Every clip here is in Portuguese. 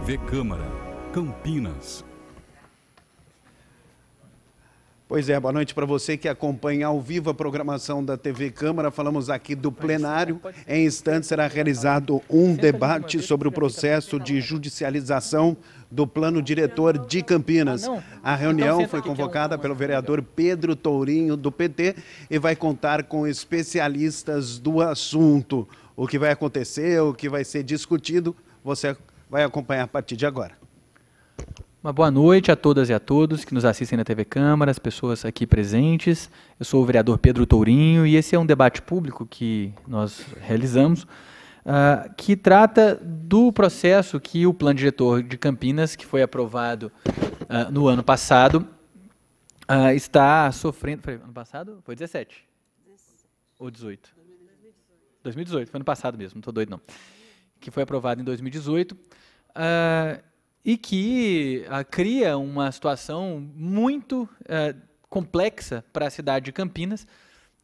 TV Câmara, Campinas. Pois é, boa noite para você que acompanha ao vivo a programação da TV Câmara. Falamos aqui do plenário. Em instantes será realizado um debate sobre o processo de judicialização do plano diretor de Campinas. A reunião foi convocada pelo vereador Pedro Tourinho, do PT, e vai contar com especialistas do assunto. O que vai acontecer, o que vai ser discutido, você vai acompanhar a partir de agora. Uma boa noite a todas e a todos que nos assistem na TV Câmara, as pessoas aqui presentes. Eu sou o vereador Pedro Tourinho e esse é um debate público que nós realizamos, que trata do processo que o Plano Diretor de Campinas, que foi aprovado no ano passado, está sofrendo... Foi ano passado? Foi 17? Ou 18? 2018, foi ano passado mesmo, não estou doido não. Que foi aprovado em 2018, e que cria uma situação muito complexa para a cidade de Campinas,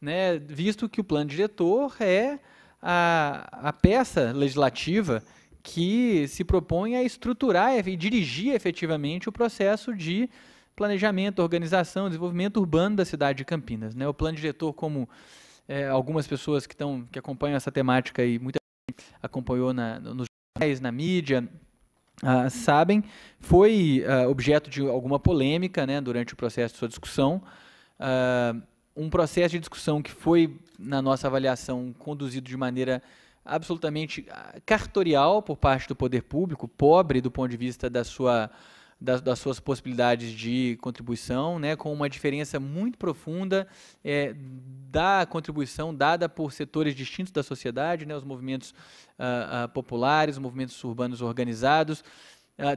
né, visto que o plano diretor é a peça legislativa que se propõe a estruturar e dirigir efetivamente o processo de planejamento, organização, desenvolvimento urbano da cidade de Campinas, né. O plano diretor, como algumas pessoas que acompanham essa temática e muita gente acompanhou nos jornais, na mídia, sabem, foi objeto de alguma polêmica, né, durante o processo de sua discussão. Um processo de discussão que foi, na nossa avaliação, conduzido de maneira absolutamente cartorial por parte do poder público, pobre do ponto de vista das suas possibilidades de contribuição, né, com uma diferença muito profunda da contribuição dada por setores distintos da sociedade, né, os movimentos populares, os movimentos urbanos organizados,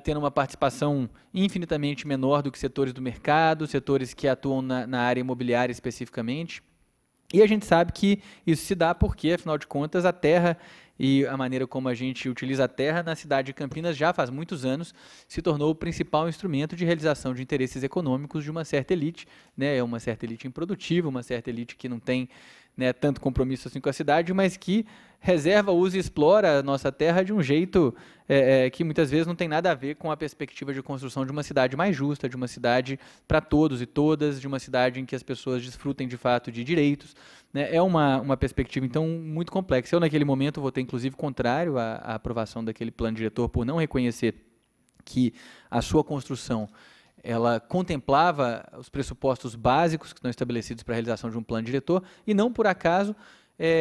tendo uma participação infinitamente menor do que setores do mercado, setores que atuam na área imobiliária especificamente. E a gente sabe que isso se dá porque, afinal de contas, a terra e a maneira como a gente utiliza a terra na cidade de Campinas já faz muitos anos se tornou o principal instrumento de realização de interesses econômicos de uma certa elite, né, uma certa elite improdutiva, uma certa elite que não tem, né, tanto compromisso assim com a cidade, mas que reserva, usa e explora a nossa terra de um jeito que muitas vezes não tem nada a ver com a perspectiva de construção de uma cidade mais justa, de uma cidade para todos e todas, de uma cidade em que as pessoas desfrutem de fato de direitos, né? É uma perspectiva, então, muito complexa. Eu, naquele momento, votei, inclusive, contrário à aprovação daquele plano diretor, por não reconhecer que a sua construção ela contemplava os pressupostos básicos que estão estabelecidos para a realização de um plano diretor, e não por acaso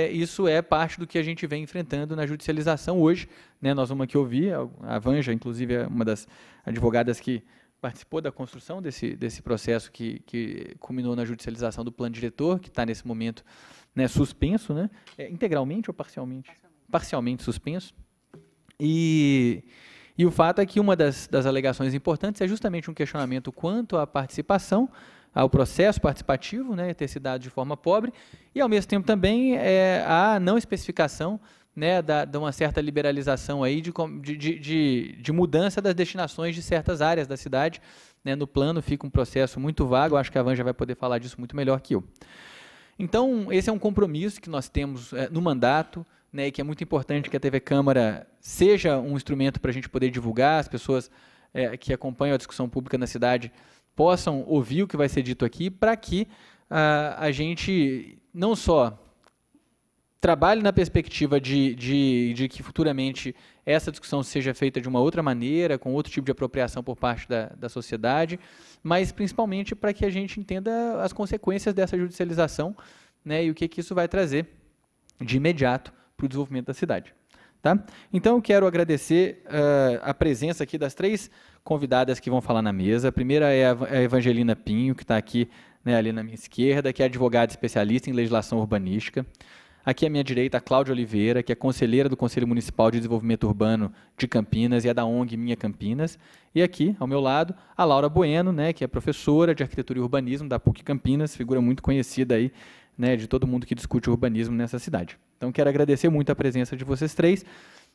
isso é parte do que a gente vem enfrentando na judicialização hoje, né? Nós vamos aqui ouvir, a Vanja, inclusive, é uma das advogadas que participou da construção desse processo que culminou na judicialização do plano diretor, que está nesse momento, né, suspenso, né? Integralmente ou parcialmente? Parcialmente suspenso. E o fato é que uma das alegações importantes é justamente um questionamento quanto à participação, ao processo participativo, né, ter se dado de forma pobre, e, ao mesmo tempo, também a não especificação, né, de uma certa liberalização aí de mudança das destinações de certas áreas da cidade, né. No plano fica um processo muito vago, acho que a Vanja vai poder falar disso muito melhor que eu. Então, esse é um compromisso que nós temos no mandato, né, e que é muito importante que a TV Câmara seja um instrumento para a gente poder divulgar, as pessoas que acompanham a discussão pública na cidade possam ouvir o que vai ser dito aqui, para que a gente não só trabalhe na perspectiva de que futuramente essa discussão seja feita de uma outra maneira, com outro tipo de apropriação por parte da sociedade, mas principalmente para que a gente entenda as consequências dessa judicialização, né, e o que isso vai trazer de imediato para o desenvolvimento da cidade. Tá? Então, eu quero agradecer a presença aqui das três convidadas que vão falar na mesa. A primeira é a Evangelina Pinho, que está aqui, né, ali na minha esquerda, que é advogada especialista em legislação urbanística. Aqui à minha direita, a Cláudia Oliveira, que é conselheira do Conselho Municipal de Desenvolvimento Urbano de Campinas e é da ONG Minha Campinas. E aqui, ao meu lado, a Laura Bueno, né, que é professora de Arquitetura e Urbanismo da PUC Campinas, figura muito conhecida aí, né, de todo mundo que discute urbanismo nessa cidade. Então, quero agradecer muito a presença de vocês três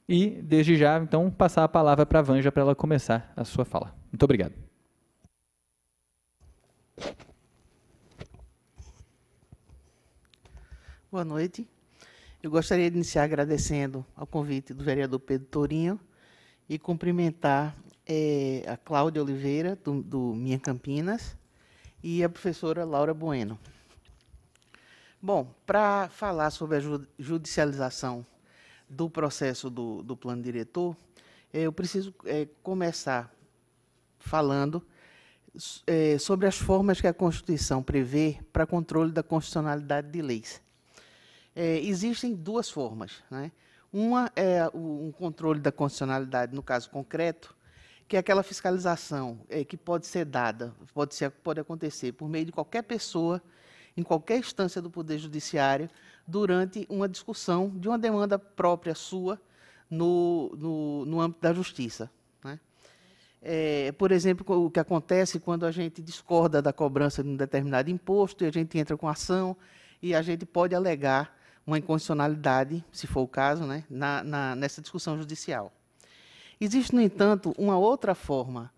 e, desde já, então, passar a palavra para a Vanja para ela começar a sua fala. Muito obrigado. Boa noite. Eu gostaria de iniciar agradecendo ao convite do vereador Pedro Tourinho e cumprimentar a Cláudia Oliveira, do Minha Campinas, e a professora Laura Bueno. Bom, para falar sobre a judicialização do processo do plano diretor, eu preciso começar falando sobre as formas que a Constituição prevê para controle da constitucionalidade de leis. Existem duas formas, né? Uma é um controle da constitucionalidade, no caso concreto, que é aquela fiscalização que pode ser dada, pode acontecer por meio de qualquer pessoa, em qualquer instância do Poder Judiciário, durante uma discussão de uma demanda própria sua no âmbito da Justiça, né? Por exemplo, o que acontece quando a gente discorda da cobrança de um determinado imposto e a gente entra com ação e a gente pode alegar uma inconstitucionalidade, se for o caso, né, nessa discussão judicial. Existe, no entanto, uma outra forma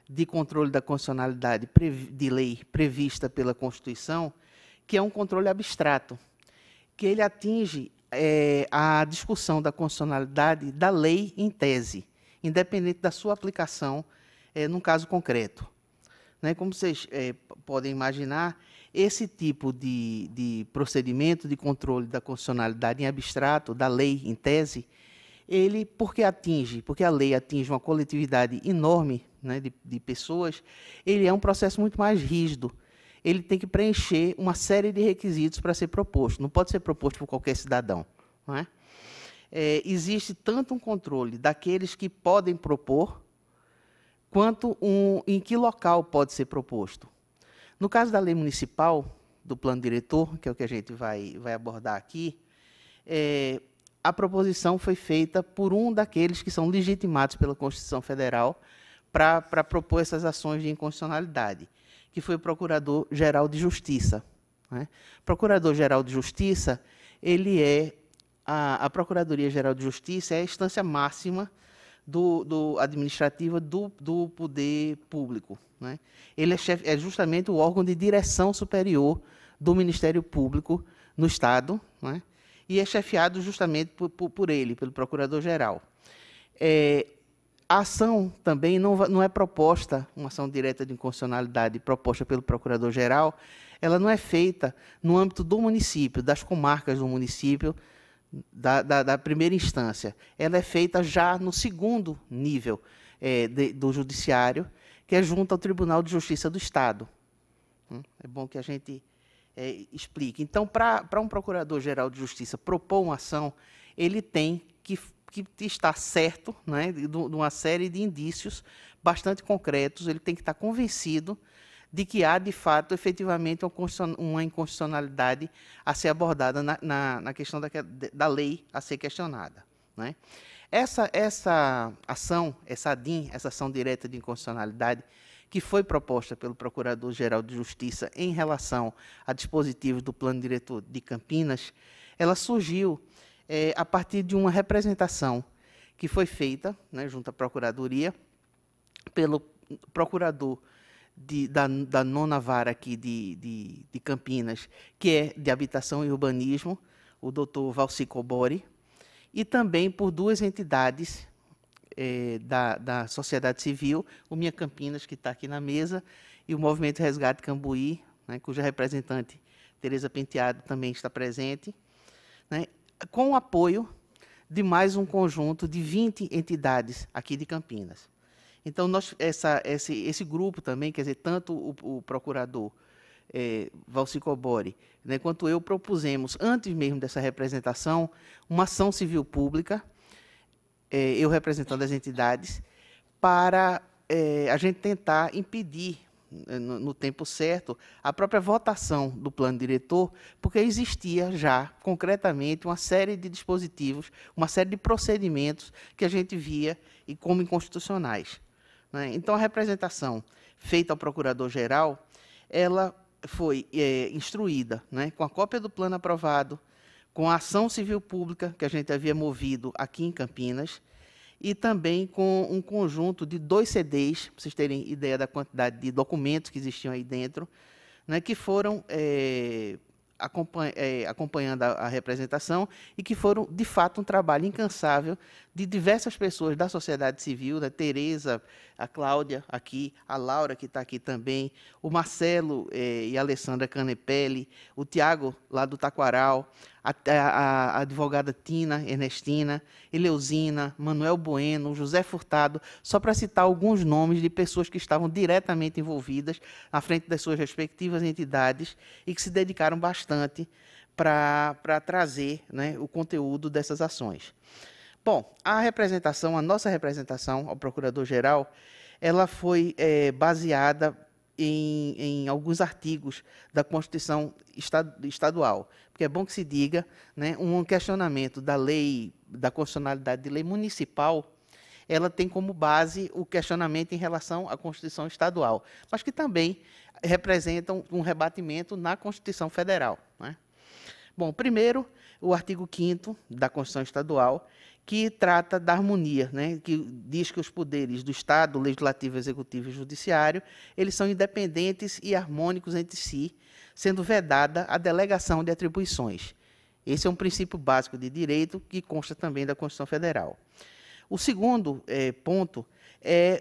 de controle da constitucionalidade de lei prevista pela Constituição, que é um controle abstrato, que ele atinge a discussão da constitucionalidade da lei em tese, independente da sua aplicação num caso concreto. Né, como vocês podem imaginar, esse tipo de procedimento de controle da constitucionalidade em abstrato, da lei em tese, porque a lei atinge uma coletividade enorme, né, de pessoas, ele é um processo muito mais rígido. Ele tem que preencher uma série de requisitos para ser proposto. Não pode ser proposto por qualquer cidadão, não é? Existe tanto um controle daqueles que podem propor, quanto em que local pode ser proposto. No caso da lei municipal, do plano diretor, que é o que a gente vai abordar aqui, a proposição foi feita por um daqueles que são legitimados pela Constituição Federal para propor essas ações de inconstitucionalidade, que foi o Procurador-Geral de Justiça, né? Procurador-Geral de Justiça, a Procuradoria-Geral de Justiça é a instância máxima administrativa do poder público, né? Ele é justamente o órgão de direção superior do Ministério Público no Estado, né? E é chefiado justamente por ele, pelo Procurador-Geral. A ação também não é proposta, uma ação direta de inconstitucionalidade proposta pelo Procurador-Geral, ela não é feita no âmbito do município, das comarcas do município, da primeira instância. Ela é feita já no segundo nível do Judiciário, que é junto ao Tribunal de Justiça do Estado. É bom que a gente explique. Então, para um Procurador-Geral de Justiça propor uma ação, ele tem que estar certo, né, de uma série de indícios bastante concretos, ele tem que estar convencido de que há, de fato, efetivamente, uma inconstitucionalidade a ser abordada na questão da lei a ser questionada, né? Essa ação, essa ADIM, essa ação direta de inconstitucionalidade, que foi proposta pelo Procurador-Geral de Justiça em relação a dispositivos do Plano Diretor de Campinas, ela surgiu a partir de uma representação que foi feita, né, junto à Procuradoria, pelo procurador da nona vara aqui de Campinas, que é de Habitação e Urbanismo, o doutor Valci Cobori, e também por duas entidades da sociedade civil, o Minha Campinas, que está aqui na mesa, e o Movimento Resgate Cambuí, né, cuja representante, Tereza Penteado, também está presente, né, com o apoio de mais um conjunto de 20 entidades aqui de Campinas. Então, esse grupo também, quer dizer, tanto o procurador Valci Cobori, né, quanto eu propusemos, antes mesmo dessa representação, uma ação civil pública, eu representando as entidades, para a gente tentar impedir, no tempo certo, a própria votação do plano diretor, porque existia já, concretamente, uma série de dispositivos, uma série de procedimentos que a gente via como inconstitucionais, né? Então, a representação feita ao Procurador-Geral, ela foi instruída, né, com a cópia do plano aprovado, com a ação civil pública que a gente havia movido aqui em Campinas, e também com um conjunto de 2 CDs, para vocês terem ideia da quantidade de documentos que existiam aí dentro, né, que foram acompanhando a representação e que foram, de fato, um trabalho incansável de diversas pessoas da sociedade civil, da Tereza, a Cláudia aqui, a Laura, que está aqui também, o Marcelo e a Alessandra Canepelli, o Tiago, lá do Taquaral, a advogada Tina Ernestina, Eleusina, Manuel Bueno, José Furtado, só para citar alguns nomes de pessoas que estavam diretamente envolvidas à frente das suas respectivas entidades e que se dedicaram bastante para trazer, né, o conteúdo dessas ações. Bom, a nossa representação ao Procurador-Geral, ela foi baseada em alguns artigos da Constituição Estadual, porque é bom que se diga, né, um questionamento da lei, da constitucionalidade de lei municipal, ela tem como base o questionamento em relação à Constituição Estadual, mas que também representam um rebatimento na Constituição Federal, né? Bom, primeiro, o artigo 5º da Constituição Estadual, que trata da harmonia, né, que diz que os poderes do Estado, Legislativo, Executivo e Judiciário, eles são independentes e harmônicos entre si, sendo vedada a delegação de atribuições. Esse é um princípio básico de direito que consta também da Constituição Federal. O segundo ponto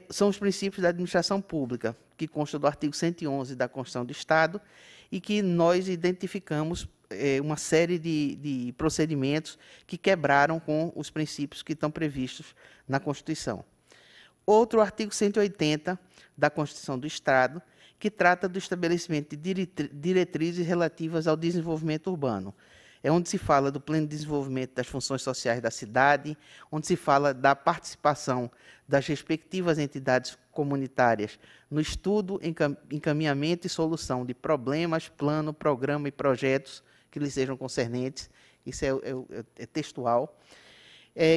são os princípios da administração pública, que consta do artigo 111 da Constituição do Estado e que nós identificamos uma série de procedimentos que quebraram com os princípios que estão previstos na Constituição. Outro artigo 180 da Constituição do Estado, que trata do estabelecimento de diretrizes relativas ao desenvolvimento urbano. É onde se fala do pleno desenvolvimento das funções sociais da cidade, onde se fala da participação das respectivas entidades comunitárias no estudo, encaminhamento e solução de problemas, plano, programa e projetos que lhes sejam concernentes, isso é textual,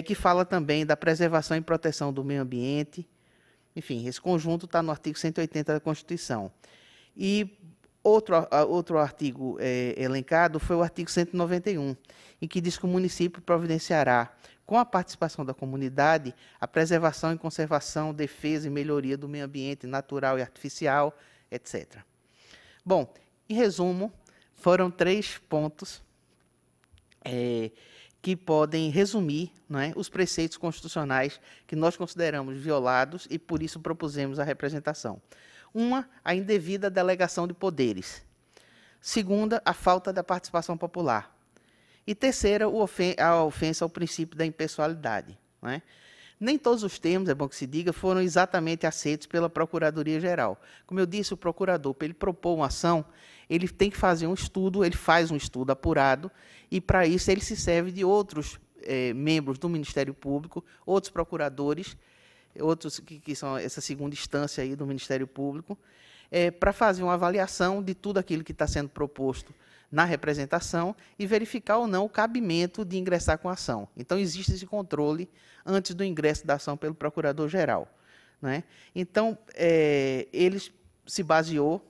que fala também da preservação e proteção do meio ambiente. Enfim, esse conjunto está no artigo 180 da Constituição. E outro artigo elencado foi o artigo 191, em que diz que o município providenciará, com a participação da comunidade, a preservação e conservação, defesa e melhoria do meio ambiente natural e artificial, etc. Bom, em resumo, foram 3 pontos que podem resumir, né, os preceitos constitucionais que nós consideramos violados e, por isso, propusemos a representação. Uma, a indevida delegação de poderes. Segunda, a falta da participação popular. E terceira, a ofensa ao princípio da impessoalidade, né? Nem todos os termos, é bom que se diga, foram exatamente aceitos pela Procuradoria-Geral. Como eu disse, o procurador, para ele propor uma ação, ele tem que fazer um estudo, ele faz um estudo apurado, e, para isso, ele se serve de outros membros do Ministério Público, outros procuradores, outros que são essa segunda instância aí do Ministério Público, para fazer uma avaliação de tudo aquilo que está sendo proposto na representação e verificar ou não o cabimento de ingressar com a ação. Então, existe esse controle antes do ingresso da ação pelo Procurador-Geral, né? Então, ele se baseou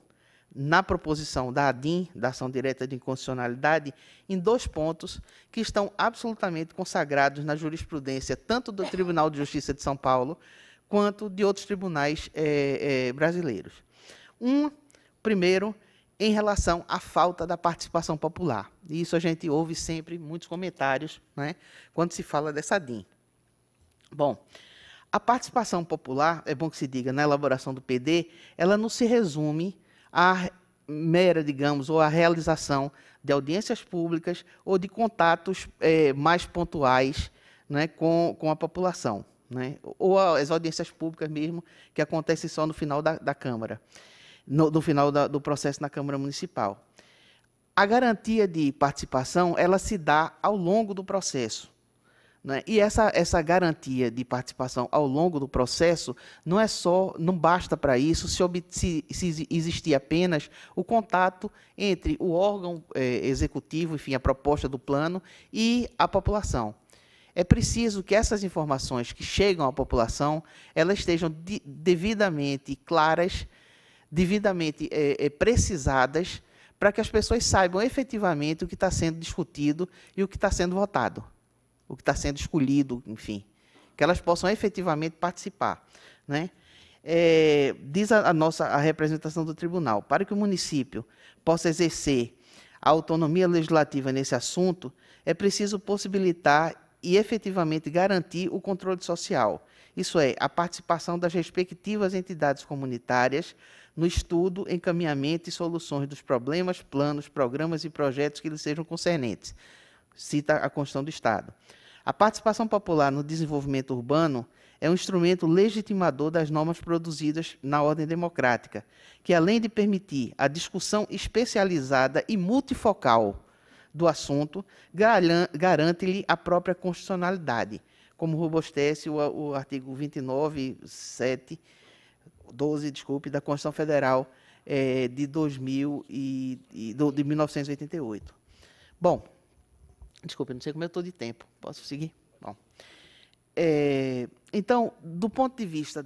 na proposição da ADIM, da Ação Direta de Inconstitucionalidade, em 2 pontos que estão absolutamente consagrados na jurisprudência, tanto do Tribunal de Justiça de São Paulo, quanto de outros tribunais brasileiros. Primeiro, em relação à falta da participação popular. E isso a gente ouve sempre muitos comentários, né, quando se fala dessa ADIM. Bom, a participação popular, é bom que se diga, na elaboração do PD, ela não se resume à mera, digamos, ou à realização de audiências públicas ou de contatos mais pontuais, né, com a população, né, ou as audiências públicas mesmo, que acontecem só no final da Câmara, no final do processo na Câmara Municipal. A garantia de participação, ela se dá ao longo do processo, né? E essa garantia de participação ao longo do processo não basta para isso se existir apenas o contato entre o órgão executivo, enfim, a proposta do plano, e a população. É preciso que essas informações que chegam à população, elas estejam devidamente claras, devidamente precisadas, para que as pessoas saibam efetivamente o que está sendo discutido e o que está sendo votado, o que está sendo escolhido, enfim, que elas possam efetivamente participar, né? Diz a representação do tribunal, para que o município possa exercer a autonomia legislativa nesse assunto, é preciso possibilitar e efetivamente garantir o controle social, isso é, a participação das respectivas entidades comunitárias no estudo, encaminhamento e soluções dos problemas, planos, programas e projetos que lhes sejam concernentes, cita a Constituição do Estado. A participação popular no desenvolvimento urbano é um instrumento legitimador das normas produzidas na ordem democrática, que, além de permitir a discussão especializada e multifocal do assunto, garante-lhe a própria constitucionalidade, como robustece o artigo 12, da Constituição Federal de 1988. Bom, desculpe, não sei como eu estou de tempo. Posso seguir? Bom. Então, do ponto de vista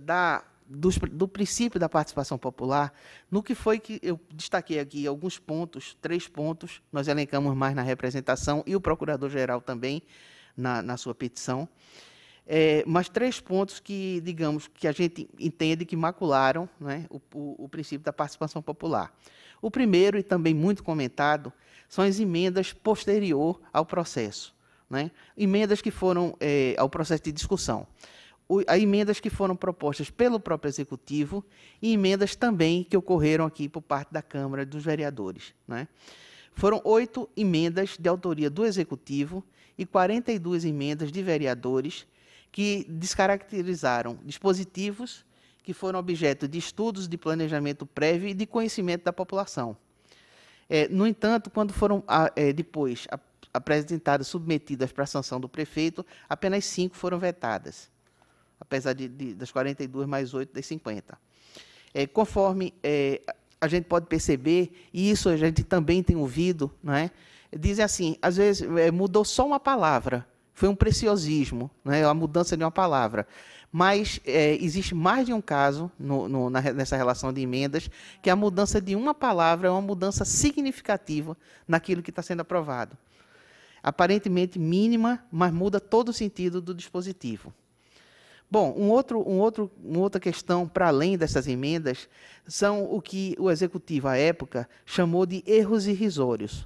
do princípio da participação popular, no que foi que eu destaquei aqui alguns pontos, 3 pontos, nós elencamos mais na representação e o Procurador-Geral também na sua petição, mas 3 pontos que, digamos, que a gente entende que macularam, né, o princípio da participação popular. O primeiro, e também muito comentado, são as emendas posterior ao processo, né? Emendas que foram ao processo de discussão. As emendas que foram propostas pelo próprio Executivo e emendas também que ocorreram aqui por parte da Câmara dos Vereadores, né? Foram 8 emendas de autoria do Executivo e 42 emendas de vereadores que descaracterizaram dispositivos que foram objeto de estudos de planejamento prévio e de conhecimento da população. No entanto, quando foram depois apresentadas, submetidas para a sanção do prefeito, apenas 5 foram vetadas, apesar das 42 mais 8 das 50. Conforme a gente pode perceber, e isso a gente também tem ouvido, né, dizem assim, às vezes mudou só uma palavra, foi um preciosismo, né, a mudança de uma palavra. Mas existe mais de um caso nessa relação de emendas que a mudança de uma palavra é uma mudança significativa naquilo que está sendo aprovado. Aparentemente mínima, mas muda todo o sentido do dispositivo. Bom, uma outra questão, para além dessas emendas, são o que o Executivo, à época, chamou de erros irrisórios.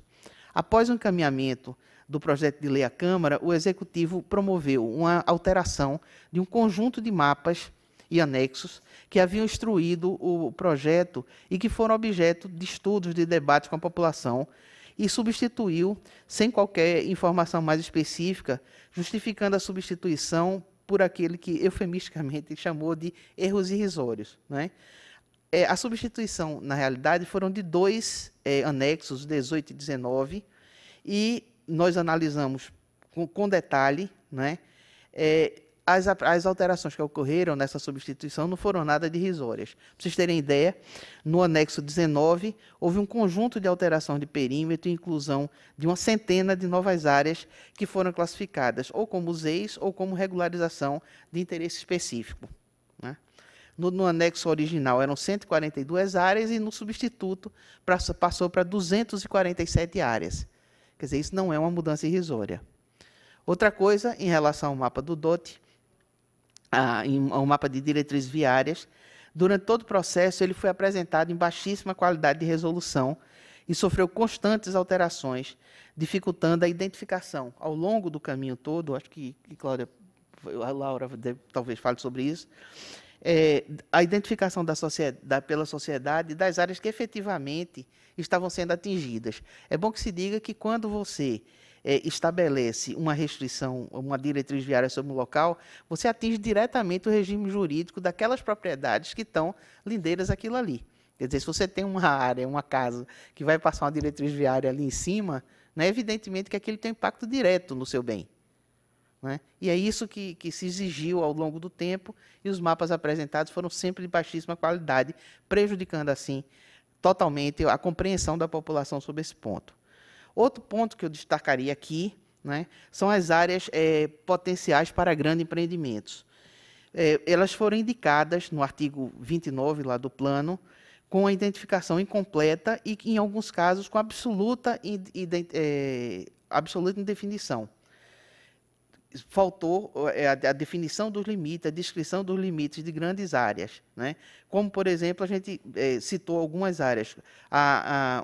Após o encaminhamento do projeto de lei à Câmara, o Executivo promoveu uma alteração de um conjunto de mapas e anexos que haviam instruído o projeto e que foram objeto de estudos, de debates com a população, e substituiu, sem qualquer informação mais específica, justificando a substituição por aquele que eufemisticamente chamou de erros irrisórios, né? A substituição, na realidade, foram de 2 anexos, 18 e 19, e nós analisamos com detalhe, né, as alterações que ocorreram nessa substituição não foram nada de irrisórias. Para vocês terem ideia, no anexo 19, houve um conjunto de alteração de perímetro e inclusão de uma centena de novas áreas que foram classificadas ou como ZEIs ou como regularização de interesse específico, né? No anexo original eram 142 áreas e no substituto passou para 247 áreas. Quer dizer, isso não é uma mudança irrisória. Outra coisa, em relação ao mapa do DOT, ao mapa de diretrizes viárias, durante todo o processo ele foi apresentado em baixíssima qualidade de resolução e sofreu constantes alterações, dificultando a identificação ao longo do caminho todo. Acho que a Laura talvez fale sobre isso. A identificação pela sociedade das áreas que efetivamente estavam sendo atingidas. É bom que se diga que quando você estabelece uma restrição, uma diretriz viária sobre o local, você atinge diretamente o regime jurídico daquelas propriedades que estão lindeiras àquilo ali. Quer dizer, se você tem uma área, uma casa, que vai passar uma diretriz viária ali em cima, né, evidentemente que aquilo tem impacto direto no seu bem, né? E é isso que se exigiu ao longo do tempo, e os mapas apresentados foram sempre de baixíssima qualidade, prejudicando, assim, totalmente a compreensão da população sobre esse ponto. Outro ponto que eu destacaria aqui, né, são as áreas potenciais para grandes empreendimentos. Elas foram indicadas no artigo 29 lá do plano, com a identificação incompleta e, em alguns casos, com absoluta indefinição. faltou a definição dos limites, a descrição dos limites de grandes áreas, né? Como, por exemplo, a gente citou algumas áreas.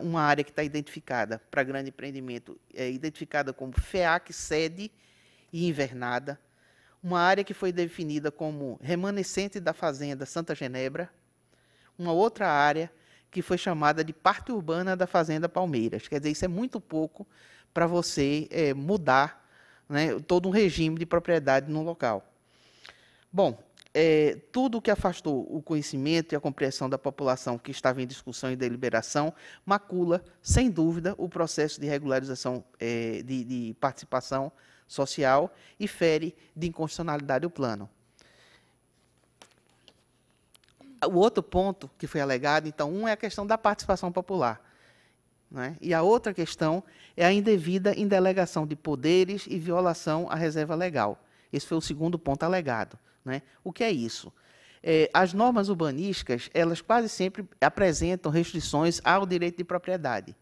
Uma área que está identificada para grande empreendimento é identificada como FEAC, sede e invernada. Uma área que foi definida como remanescente da Fazenda Santa Genebra. Uma outra área que foi chamada de parte urbana da Fazenda Palmeiras. Quer dizer, isso é muito pouco para você mudar, né, todo um regime de propriedade no local. Bom, tudo o que afastou o conhecimento e a compreensão da população que estava em discussão e deliberação macula, sem dúvida, o processo de regularização de participação social e fere de inconstitucionalidade o plano. O outro ponto que foi alegado, então, um é a questão da participação popular, né? E a outra questão é a indevida indelegação de poderes e violação à reserva legal. Esse foi o segundo ponto alegado, né? O que é isso? As normas urbanísticas, elas quase sempre apresentam restrições ao direito de propriedade.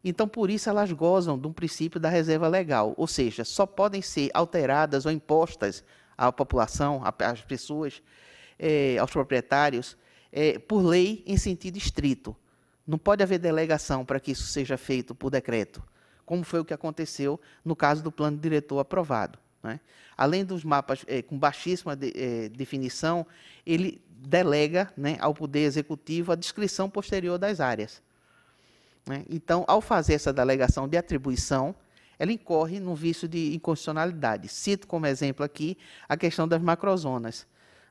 Então, por isso, elas gozam de um princípio da reserva legal, ou seja, só podem ser alteradas ou impostas à população, às pessoas, aos proprietários, por lei em sentido estrito. Não pode haver delegação para que isso seja feito por decreto, como foi o que aconteceu no caso do plano diretor aprovado, né? Além dos mapas com baixíssima definição, ele delega, né, ao Poder Executivo a descrição posterior das áreas, né? Então, ao fazer essa delegação de atribuição, ela incorre no vício de inconstitucionalidade. Cito como exemplo aqui a questão das macrozonas,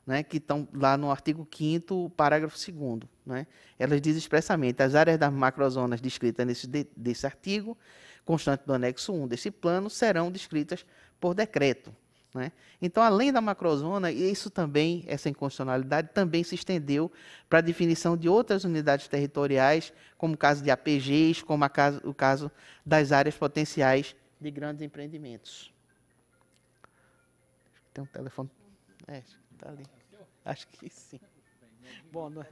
né, que estão lá no artigo 5º, parágrafo 2º. Né? Elas dizem expressamente: as áreas das macrozonas descritas desse artigo, constante do anexo 1 desse plano, serão descritas por decreto. Né? Então, além da macrozona, isso também, essa inconstitucionalidade também se estendeu para a definição de outras unidades territoriais, como o caso de APGs, como o caso das áreas potenciais de grandes empreendimentos. Tem um telefone? Está ali. Acho que sim. Bom, não é...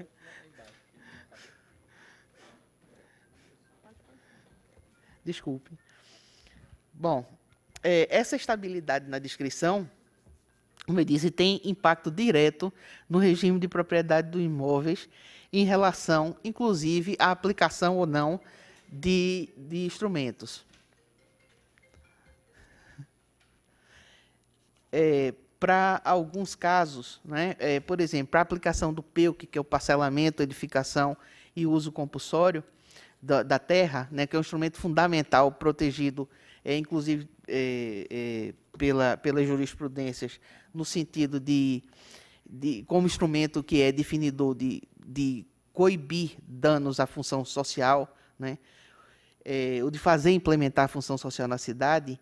Desculpe. Bom, essa estabilidade na descrição, como eu disse, tem impacto direto no regime de propriedade dos imóveis em relação, inclusive, à aplicação ou não de instrumentos. Para alguns casos, né, por exemplo, para a aplicação do PEUC, que é o parcelamento, edificação e uso compulsório da terra, né, que é um instrumento fundamental, protegido, inclusive, pelas jurisprudências, no sentido como instrumento que é definidor de coibir danos à função social, né, ou de fazer implementar a função social na cidade.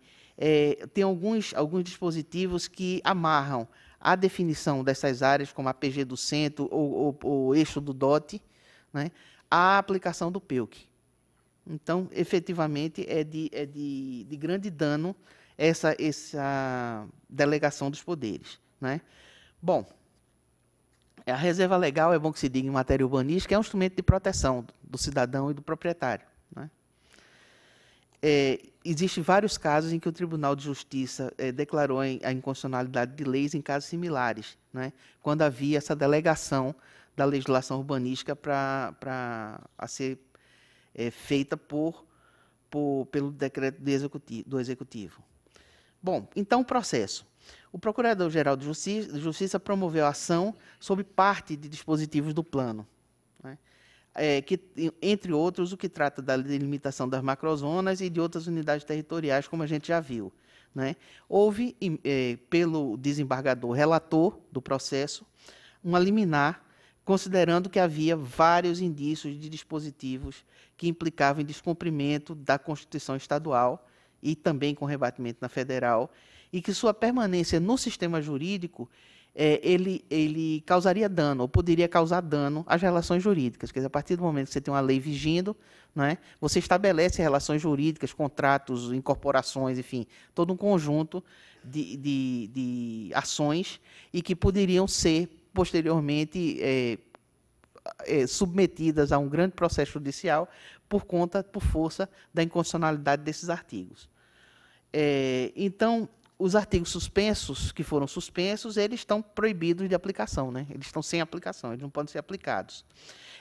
Tem alguns dispositivos que amarram a definição dessas áreas, como a PG do centro ou o eixo do DOT, né, à aplicação do PEUC. Então, efetivamente, é de grande dano essa delegação dos poderes, né? Bom, a reserva legal, é bom que se diga em matéria urbanística, é um instrumento de proteção do cidadão e do proprietário, né? Existem vários casos em que o Tribunal de Justiça declarou a inconstitucionalidade de leis em casos similares, né, quando havia essa delegação da legislação urbanística a ser feita pelo decreto do Executivo. Bom, então o processo. O Procurador-Geral de Justiça promoveu a ação sobre parte de dispositivos do plano, né, que, entre outros, o que trata da delimitação das macrozonas e de outras unidades territoriais, como a gente já viu, né. Houve, pelo desembargador relator do processo, uma liminar, considerando que havia vários indícios de dispositivos que implicavam em descumprimento da Constituição Estadual e também com rebatimento na Federal, e que sua permanência no sistema jurídico ele causaria dano, ou poderia causar dano às relações jurídicas. Quer dizer, a partir do momento que você tem uma lei vigindo, né, você estabelece relações jurídicas, contratos, incorporações, enfim, todo um conjunto de ações e que poderiam ser posteriormente submetidas a um grande processo judicial por força da inconstitucionalidade desses artigos. Então, os artigos suspensos, que foram suspensos, eles estão proibidos de aplicação, né? Eles estão sem aplicação, eles não podem ser aplicados.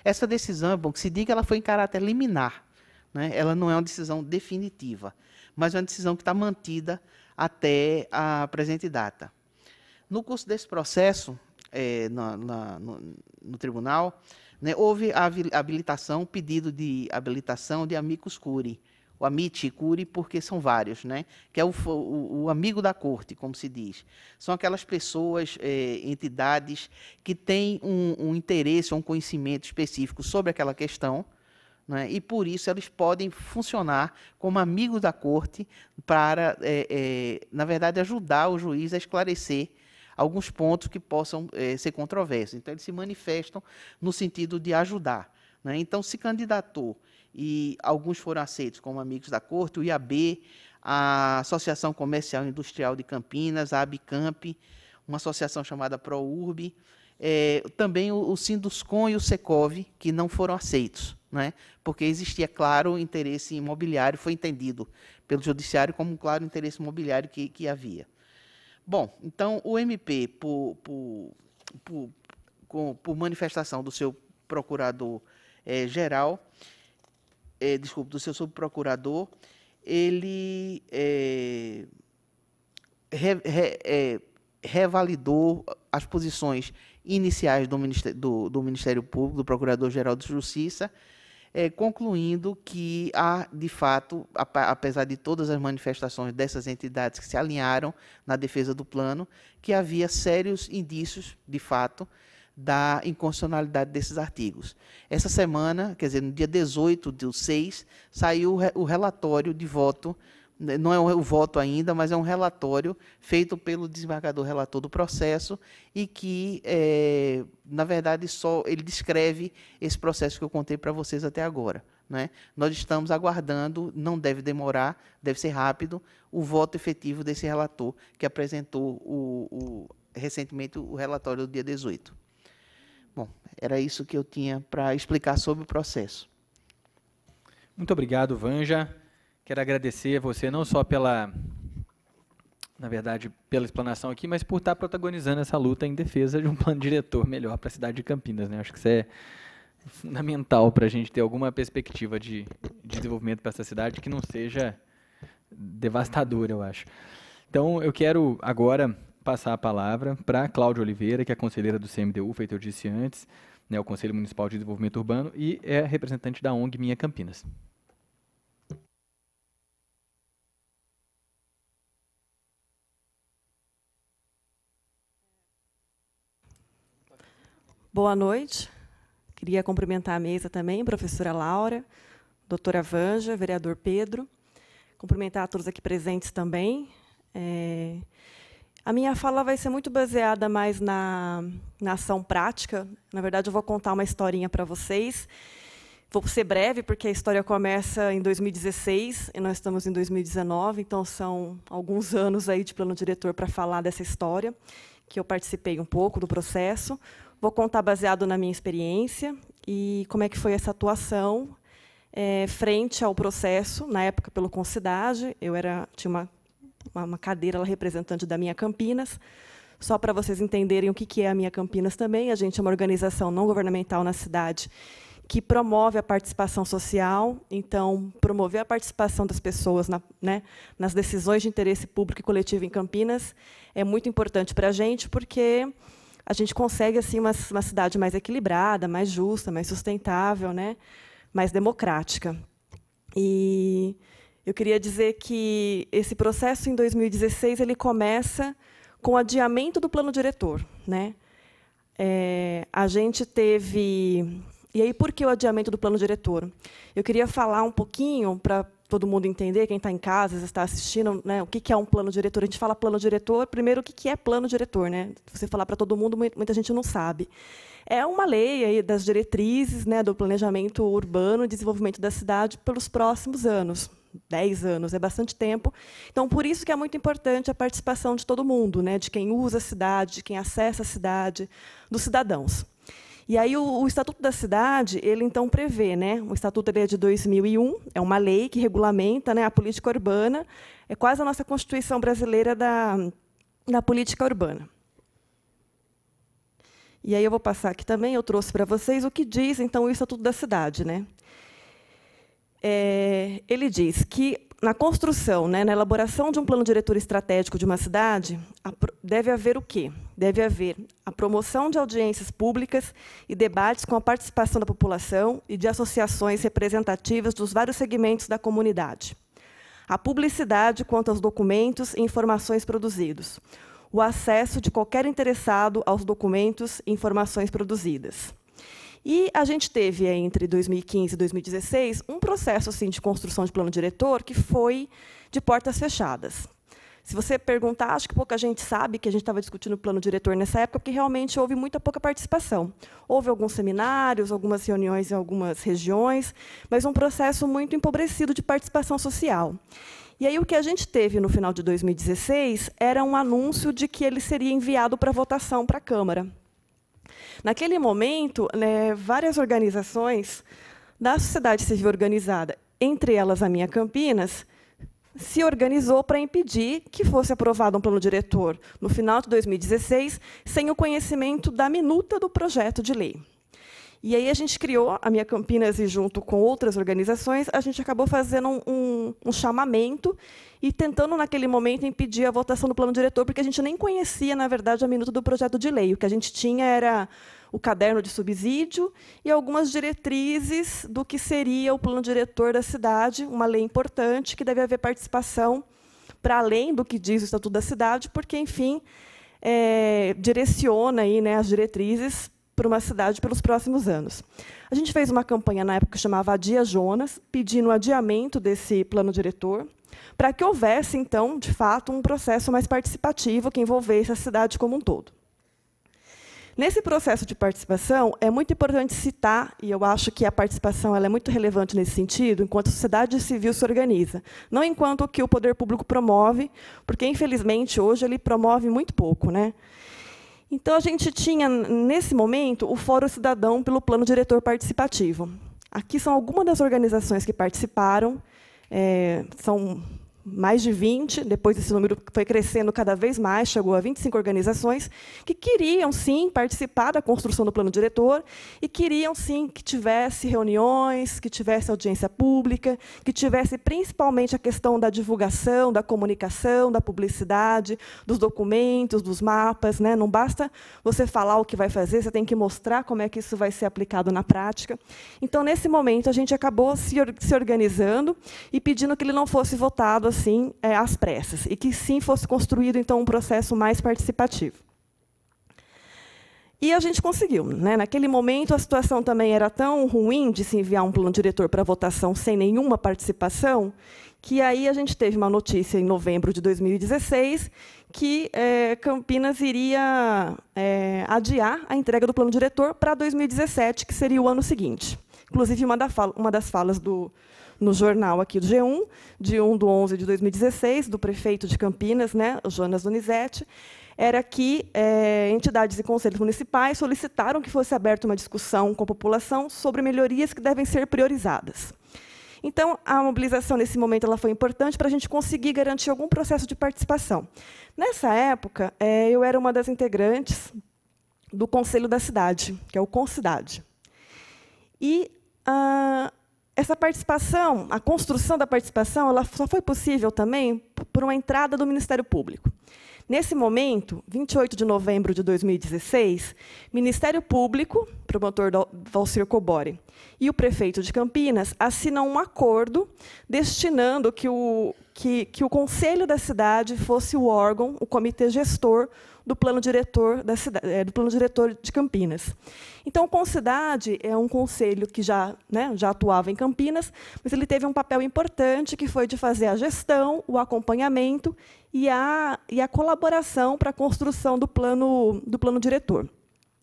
Essa decisão, é bom que se diga, ela foi em caráter liminar, né? Ela não é uma decisão definitiva, mas é uma decisão que está mantida até a presente data. No curso desse processo, no tribunal, né, houve a habilitação, pedido de habilitação de amicus curiae, o amite curiae, porque são vários, né, que é o amigo da corte, como se diz. São aquelas pessoas, entidades, que têm um interesse ou um conhecimento específico sobre aquela questão, né, e, por isso, eles podem funcionar como amigos da corte para, na verdade, ajudar o juiz a esclarecer alguns pontos que possam ser controversos. Então, eles se manifestam no sentido de ajudar, né? Então, se candidatou e alguns foram aceitos como amigos da corte, o IAB, a Associação Comercial e Industrial de Campinas, a ABICAMP, uma associação chamada ProURB, também o Sinduscom e o Secov, que não foram aceitos, né? Porque existia, claro, interesse imobiliário, foi entendido pelo Judiciário como um claro interesse imobiliário que havia. Bom, então, o MP, por manifestação do seu procurador-geral, do seu subprocurador, ele revalidou as posições iniciais do Ministério Público, do Procurador-Geral de Justiça, concluindo que há, de fato, apesar de todas as manifestações dessas entidades que se alinharam na defesa do plano, que havia sérios indícios, de fato, da inconstitucionalidade desses artigos. Essa semana, quer dizer, no dia 18/6, saiu o relatório de voto, não é o voto ainda, mas é um relatório feito pelo desembargador relator do processo e que, na verdade, só ele descreve esse processo que eu contei para vocês até agora, né? Nós estamos aguardando, não deve demorar, deve ser rápido, o voto efetivo desse relator que apresentou recentemente o relatório do dia 18. Bom, era isso que eu tinha para explicar sobre o processo. Muito obrigado, Vanja. Quero agradecer a você não só pela explanação aqui, mas por estar protagonizando essa luta em defesa de um plano diretor melhor para a cidade de Campinas, né? Acho que isso é fundamental para a gente ter alguma perspectiva de desenvolvimento para essa cidade que não seja devastadora, eu acho. Então, eu quero agora passar a palavra para a Cláudia Oliveira, que é conselheira do CMDU, feito eu disse antes, né, o Conselho Municipal de Desenvolvimento Urbano, e é representante da ONG Minha Campinas. Boa noite. Queria cumprimentar a mesa também, professora Laura, doutora Vanja, vereador Pedro. Cumprimentar a todos aqui presentes também. A minha fala vai ser muito baseada mais na ação prática. Na verdade, eu vou contar uma historinha para vocês. Vou ser breve, porque a história começa em 2016 e nós estamos em 2019, então são alguns anos aí de plano diretor para falar dessa história, que eu participei um pouco do processo. Vou contar baseado na minha experiência e como é que foi essa atuação frente ao processo, na época, pelo Concidade. Eu tinha uma cadeira lá, representante da Minha Campinas. Só para vocês entenderem o que é a Minha Campinas também, a gente é uma organização não governamental na cidade que promove a participação social. Então, promover a participação das pessoas nas decisões de interesse público e coletivo em Campinas é muito importante para a gente, porque a gente consegue assim uma cidade mais equilibrada, mais justa, mais sustentável, né? Mais democrática. E eu queria dizer que esse processo, em 2016, ele começa com o adiamento do plano diretor, né? A gente teve... E aí, por que o adiamento do plano diretor? Eu queria falar um pouquinho, para todo mundo entender, quem está em casa, está assistindo, né, o que é um plano diretor. A gente fala plano diretor, primeiro, o que é plano diretor, né? Se você falar para todo mundo, muita gente não sabe. É uma lei aí das diretrizes, né, do planejamento urbano e desenvolvimento da cidade pelos próximos anos. 10 anos, é bastante tempo. Então, por isso que é muito importante a participação de todo mundo, né, de quem usa a cidade, de quem acessa a cidade, dos cidadãos. E aí o Estatuto da Cidade, ele então prevê, né, o Estatuto é de 2001, é uma lei que regulamenta, né, a política urbana É quase a nossa Constituição brasileira da política urbana. E aí eu vou passar aqui também, eu trouxe para vocês o que diz, então, o Estatuto da Cidade, né? Ele diz que, na construção, né, na elaboração de um plano diretor estratégico de uma cidade, deve haver o quê? Deve haver a promoção de audiências públicas e debates com a participação da população e de associações representativas dos vários segmentos da comunidade. A publicidade quanto aos documentos e informações produzidos. O acesso de qualquer interessado aos documentos e informações produzidas. E a gente teve, entre 2015 e 2016, um processo assim, de construção de plano diretor que foi de portas fechadas. Se você perguntar, acho que pouca gente sabe que a gente estava discutindo o plano diretor nessa época, porque realmente houve muita pouca participação. Houve alguns seminários, algumas reuniões em algumas regiões, mas um processo muito empobrecido de participação social. E aí o que a gente teve no final de 2016 era um anúncio de que ele seria enviado para votação para a Câmara. Naquele momento, né, várias organizações da sociedade civil organizada, entre elas a minha Campinas, se organizou para impedir que fosse aprovado um plano diretor no final de 2016, sem o conhecimento da minuta do projeto de lei. E aí a gente criou, a minha Campinas, e junto com outras organizações, a gente acabou fazendo um chamamento e tentando, naquele momento, impedir a votação do plano diretor, porque a gente nem conhecia, na verdade, a minuta do projeto de lei. O que a gente tinha era o caderno de subsídio e algumas diretrizes do que seria o plano diretor da cidade, uma lei importante, que deve haver participação para além do que diz o Estatuto da Cidade, porque, enfim, direciona aí, né, as diretrizes para uma cidade pelos próximos anos. A gente fez uma campanha na época que chamava Adia Jonas, pedindo o adiamento desse plano diretor, para que houvesse, então, de fato, um processo mais participativo que envolvesse a cidade como um todo. Nesse processo de participação, é muito importante citar, e eu acho que a participação ela é muito relevante nesse sentido, enquanto a sociedade civil se organiza, não enquanto o que o poder público promove, porque, infelizmente, hoje ele promove muito pouco, né? Então, a gente tinha, nesse momento, o Fórum Cidadão pelo Plano Diretor Participativo. Aqui são algumas das organizações que participaram, são mais de 20, depois esse número foi crescendo cada vez mais, chegou a 25 organizações, que queriam, sim, participar da construção do plano diretor e queriam, sim, que tivesse reuniões, que tivesse audiência pública, que tivesse, principalmente, a questão da divulgação, da comunicação, da publicidade, dos documentos, dos mapas, né? Não basta você falar o que vai fazer, você tem que mostrar como é que isso vai ser aplicado na prática. Então, nesse momento, a gente acabou se organizando e pedindo que ele não fosse votado assim, às pressas, e que, sim, fosse construído, então, um processo mais participativo. E a gente conseguiu, né? Naquele momento, a situação também era tão ruim de se enviar um plano diretor para votação sem nenhuma participação, que aí a gente teve uma notícia, em novembro de 2016, que Campinas iria adiar a entrega do plano diretor para 2017, que seria o ano seguinte. Inclusive, uma das falas no jornal aqui do G1, de 1/11 de 2016, do prefeito de Campinas, né, o Jonas Donizete, era que entidades e conselhos municipais solicitaram que fosse aberta uma discussão com a população sobre melhorias que devem ser priorizadas. Então, a mobilização, nesse momento, ela foi importante para a gente conseguir garantir algum processo de participação. Nessa época, eu era uma das integrantes do Conselho da Cidade, que é o Concidade. E essa participação, a construção da participação, ela só foi possível também por uma entrada do Ministério Público. Nesse momento, 28 de novembro de 2016, Ministério Público, promotor Valcir Cobori, e o prefeito de Campinas assinam um acordo destinando que o Conselho da Cidade fosse o órgão, o comitê gestor do plano diretor da cidade, do plano diretor de Campinas. Então, o Concidade é um conselho que já atuava em Campinas, mas ele teve um papel importante, que foi de fazer a gestão, o acompanhamento e a colaboração para a construção do plano diretor.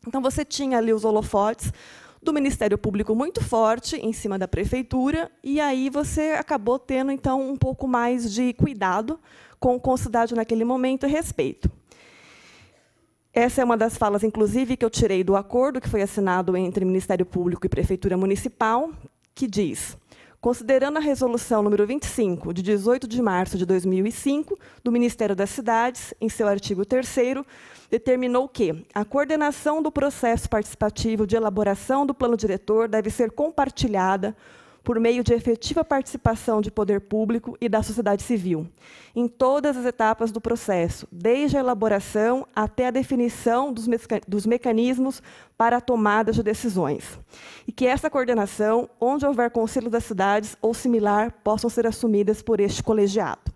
Então, você tinha ali os holofotes do Ministério Público muito forte em cima da prefeitura, e aí você acabou tendo, então, um pouco mais de cuidado com o Concidade naquele momento e respeito. Essa é uma das falas, inclusive, que eu tirei do acordo que foi assinado entre Ministério Público e Prefeitura Municipal, que diz: considerando a resolução número 25, de 18 de março de 2005, do Ministério das Cidades, em seu artigo 3º, determinou que a coordenação do processo participativo de elaboração do plano diretor deve ser compartilhada por meio de efetiva participação de poder público e da sociedade civil, em todas as etapas do processo, desde a elaboração até a definição dos mecanismos para a tomada de decisões. E que essa coordenação, onde houver conselho das cidades ou similar, possam ser assumidas por este colegiado.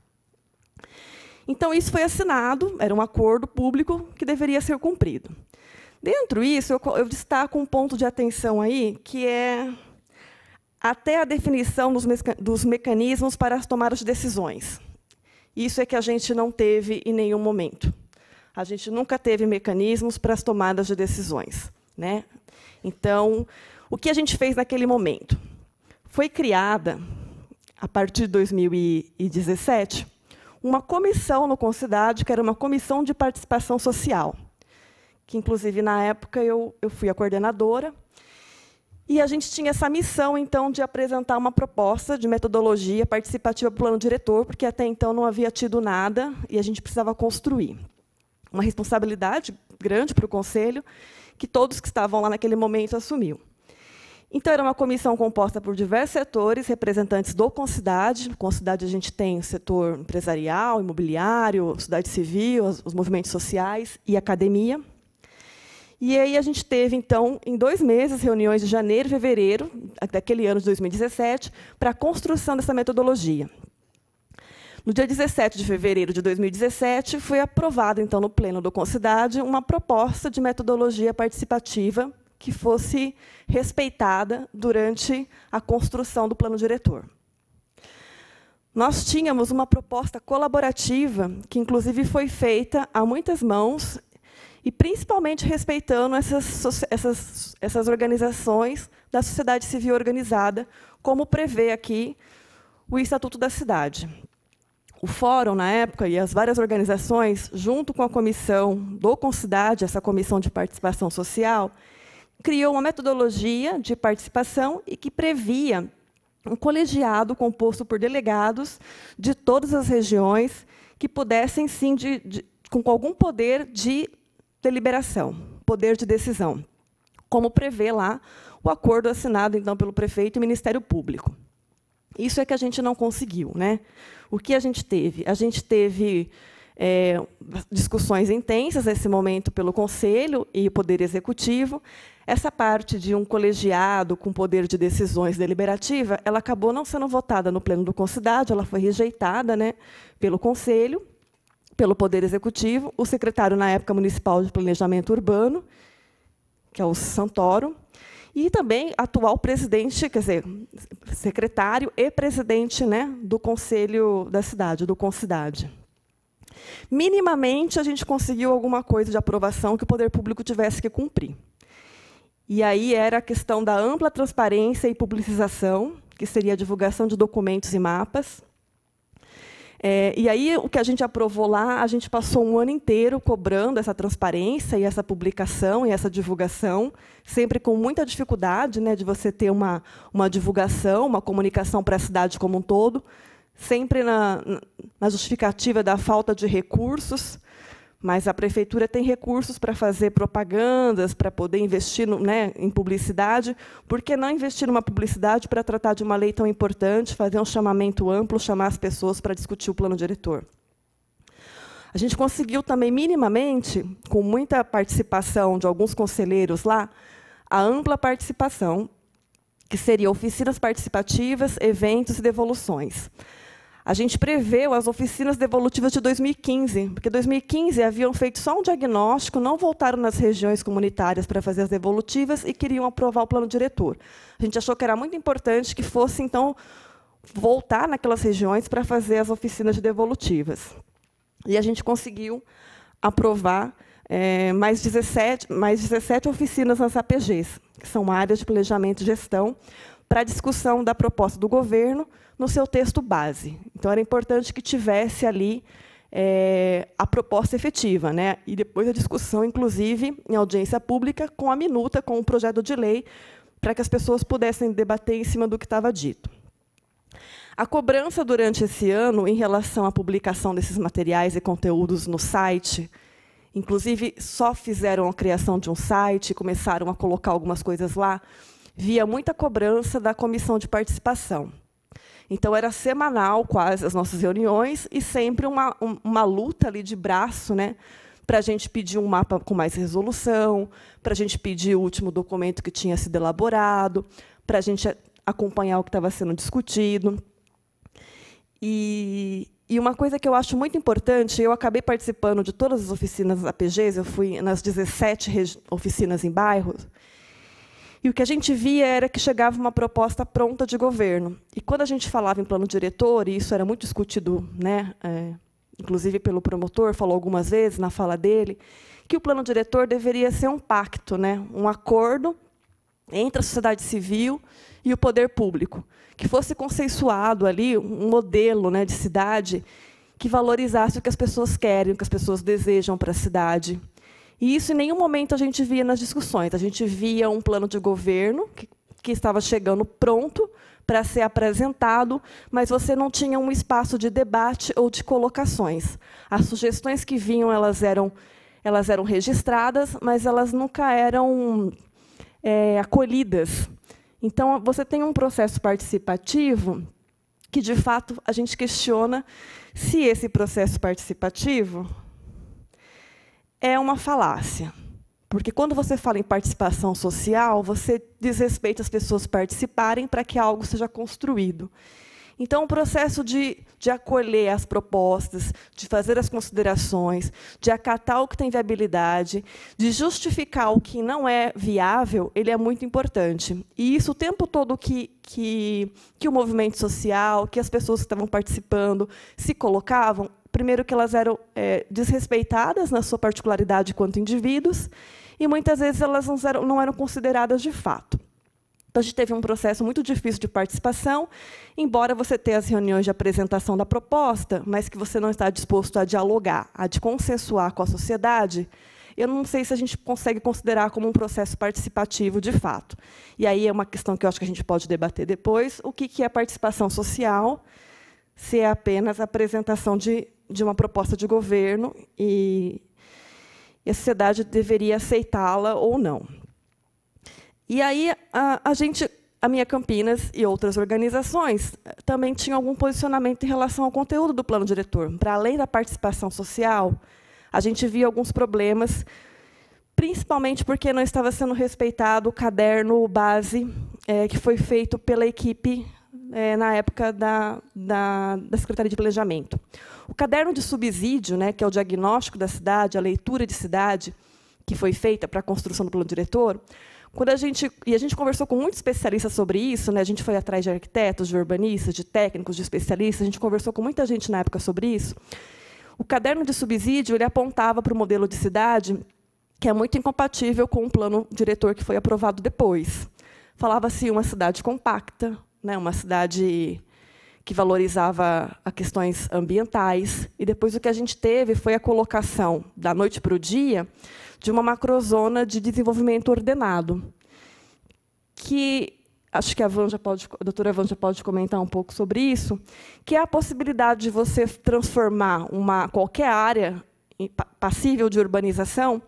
Então, isso foi assinado, era um acordo público que deveria ser cumprido. Dentro disso, eu destaco um ponto de atenção aí, que é até a definição dos mecanismos para as tomadas de decisões. Isso é que a gente não teve em nenhum momento. A gente nunca teve mecanismos para as tomadas de decisões, né? Então, o que a gente fez naquele momento? Foi criada, a partir de 2017, uma comissão no Concidade, que era uma comissão de participação social, que, inclusive, na época, eu fui a coordenadora. E a gente tinha essa missão, então, de apresentar uma proposta de metodologia participativa para o plano diretor, porque até então não havia tido nada e a gente precisava construir. Uma responsabilidade grande para o Conselho, que todos que estavam lá naquele momento assumiam. Então, era uma comissão composta por diversos setores, representantes do Concidade. No Concidade, a gente tem o setor empresarial, imobiliário, sociedade civil, os movimentos sociais e academia. E aí a gente teve, então, em 2 meses, reuniões de janeiro e fevereiro, daquele ano de 2017, para a construção dessa metodologia. No dia 17 de fevereiro de 2017, foi aprovada, então, no Pleno do Concidade, uma proposta de metodologia participativa que fosse respeitada durante a construção do plano diretor. Nós tínhamos uma proposta colaborativa, que, inclusive, foi feita a muitas mãos, e principalmente respeitando essas organizações da sociedade civil organizada, como prevê aqui o Estatuto da Cidade. O Fórum, na época, e as várias organizações, junto com a comissão do Concidade, essa comissão de participação social, criou uma metodologia de participação e que previa um colegiado composto por delegados de todas as regiões que pudessem, sim, com algum poder de deliberação, poder de decisão, como prevê lá o acordo assinado, então, pelo prefeito e Ministério Público. Isso é que a gente não conseguiu, né? O que a gente teve? A gente teve discussões intensas nesse momento pelo Conselho e o Poder Executivo. Essa parte de um colegiado com poder de decisões deliberativa, ela acabou não sendo votada no Pleno do Concidade, ela foi rejeitada, né, pelo Conselho, pelo Poder Executivo, o secretário, na época, municipal de Planejamento Urbano, que é o Santoro, e também atual presidente, quer dizer, secretário e presidente, né, do Conselho da Cidade, do Concidade. Minimamente, a gente conseguiu alguma coisa de aprovação que o poder público tivesse que cumprir. E aí era a questão da ampla transparência e publicização, que seria a divulgação de documentos e mapas. E aí, o que a gente aprovou lá, a gente passou um ano inteiro cobrando essa transparência e essa publicação e essa divulgação, sempre com muita dificuldade, né, de você ter uma divulgação, uma comunicação para a cidade como um todo, sempre na justificativa da falta de recursos, mas a prefeitura tem recursos para fazer propagandas, para poder investir em publicidade. Por que não investir numa publicidade para tratar de uma lei tão importante, fazer um chamamento amplo, chamar as pessoas para discutir o plano diretor? A gente conseguiu também, minimamente, com muita participação de alguns conselheiros lá, a ampla participação, que seria oficinas participativas, eventos e devoluções. A gente preveu as oficinas devolutivas de 2015, porque em 2015 haviam feito só um diagnóstico, não voltaram nas regiões comunitárias para fazer as devolutivas e queriam aprovar o plano diretor. A gente achou que era muito importante que fosse, então, voltar naquelas regiões para fazer as oficinas de devolutivas. E a gente conseguiu aprovar mais 17 oficinas nas APGs, que são áreas de planejamento e gestão, para discussão da proposta do governo no seu texto base. Então, era importante que tivesse ali a proposta efetiva, né? E depois a discussão, inclusive, em audiência pública, com a minuta, com o projeto de lei, para que as pessoas pudessem debater em cima do que estava dito. A cobrança durante esse ano em relação à publicação desses materiais e conteúdos no site, inclusive só fizeram a criação de um site, começaram a colocar algumas coisas lá, via muita cobrança da comissão de participação. Então, era semanal, quase, as nossas reuniões, e sempre uma luta ali de braço, né, para a gente pedir um mapa com mais resolução, para a gente pedir o último documento que tinha sido elaborado, para a gente acompanhar o que estava sendo discutido. E uma coisa que eu acho muito importante, eu acabei participando de todas as oficinas APGs, eu fui nas 17 oficinas em bairros, e o que a gente via era que chegava uma proposta pronta de governo. E quando a gente falava em plano diretor, e isso era muito discutido, né, inclusive pelo promotor, falou algumas vezes na fala dele, que o plano diretor deveria ser um pacto, né, um acordo entre a sociedade civil e o poder público, que fosse consensuado ali um modelo, né, de cidade que valorizasse o que as pessoas querem, o que as pessoas desejam para a cidade. E isso, em nenhum momento, a gente via nas discussões. A gente via um plano de governo que estava chegando pronto para ser apresentado, mas você não tinha um espaço de debate ou de colocações. As sugestões que vinham, elas eram registradas, mas elas nunca eram acolhidas. Então, você tem um processo participativo que, de fato, a gente questiona se esse processo participativo é uma falácia. Porque, quando você fala em participação social, você desrespeita as pessoas participarem para que algo seja construído. Então, o processo de acolher as propostas, de fazer as considerações, de acatar o que tem viabilidade, de justificar o que não é viável, ele é muito importante. E isso, o tempo todo que o movimento social, que as pessoas que estavam participando se colocavam, primeiro, que elas eram desrespeitadas na sua particularidade quanto indivíduos, e, muitas vezes, elas não eram consideradas de fato. Então, a gente teve um processo muito difícil de participação, embora você tenha as reuniões de apresentação da proposta, mas que você não está disposto a dialogar, a consensuar com a sociedade, eu não sei se a gente consegue considerar como um processo participativo de fato. E aí é uma questão que eu acho que a gente pode debater depois, o que é participação social, se é apenas a apresentação de uma proposta de governo e a sociedade deveria aceitá-la ou não. E aí a minha Campinas e outras organizações também tinham algum posicionamento em relação ao conteúdo do plano diretor. Para além da participação social, a gente via alguns problemas, principalmente porque não estava sendo respeitado o caderno base que foi feito pela equipe na época da Secretaria de Planejamento. O caderno de subsídio, né, que é o diagnóstico da cidade, a leitura de cidade, que foi feita para a construção do plano diretor, a gente conversou com muitos especialistas sobre isso, né? A gente foi atrás de arquitetos, de urbanistas, de técnicos, de especialistas, a gente conversou com muita gente na época sobre isso. O caderno de subsídio ele apontava para o modelo de cidade que é muito incompatível com o plano diretor que foi aprovado depois. Falava-se uma cidade compacta, né? Uma cidade que valorizava as questões ambientais, e depois o que a gente teve foi a colocação, da noite para o dia, de uma macrozona de desenvolvimento ordenado, que acho que a doutora Vanja pode comentar um pouco sobre isso, que é a possibilidade de você transformar qualquer área passível de urbanização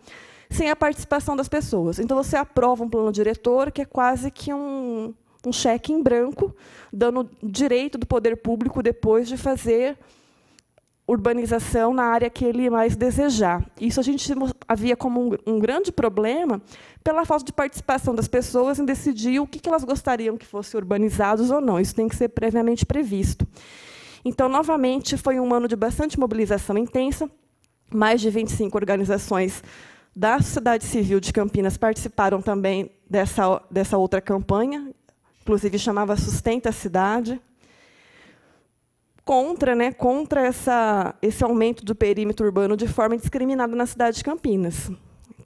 sem a participação das pessoas. Então, você aprova um plano diretor que é quase que um cheque em branco, dando direito do poder público depois de fazer urbanização na área que ele mais desejar. Isso a gente havia como um grande problema pela falta de participação das pessoas em decidir o que elas gostariam que fosse urbanizados ou não. Isso tem que ser previamente previsto. Então, novamente, foi um ano de bastante mobilização intensa. Mais de 25 organizações da sociedade civil de Campinas participaram também dessa outra campanha, inclusive chamava Sustenta a Cidade, contra esse aumento do perímetro urbano de forma indiscriminada na cidade de Campinas,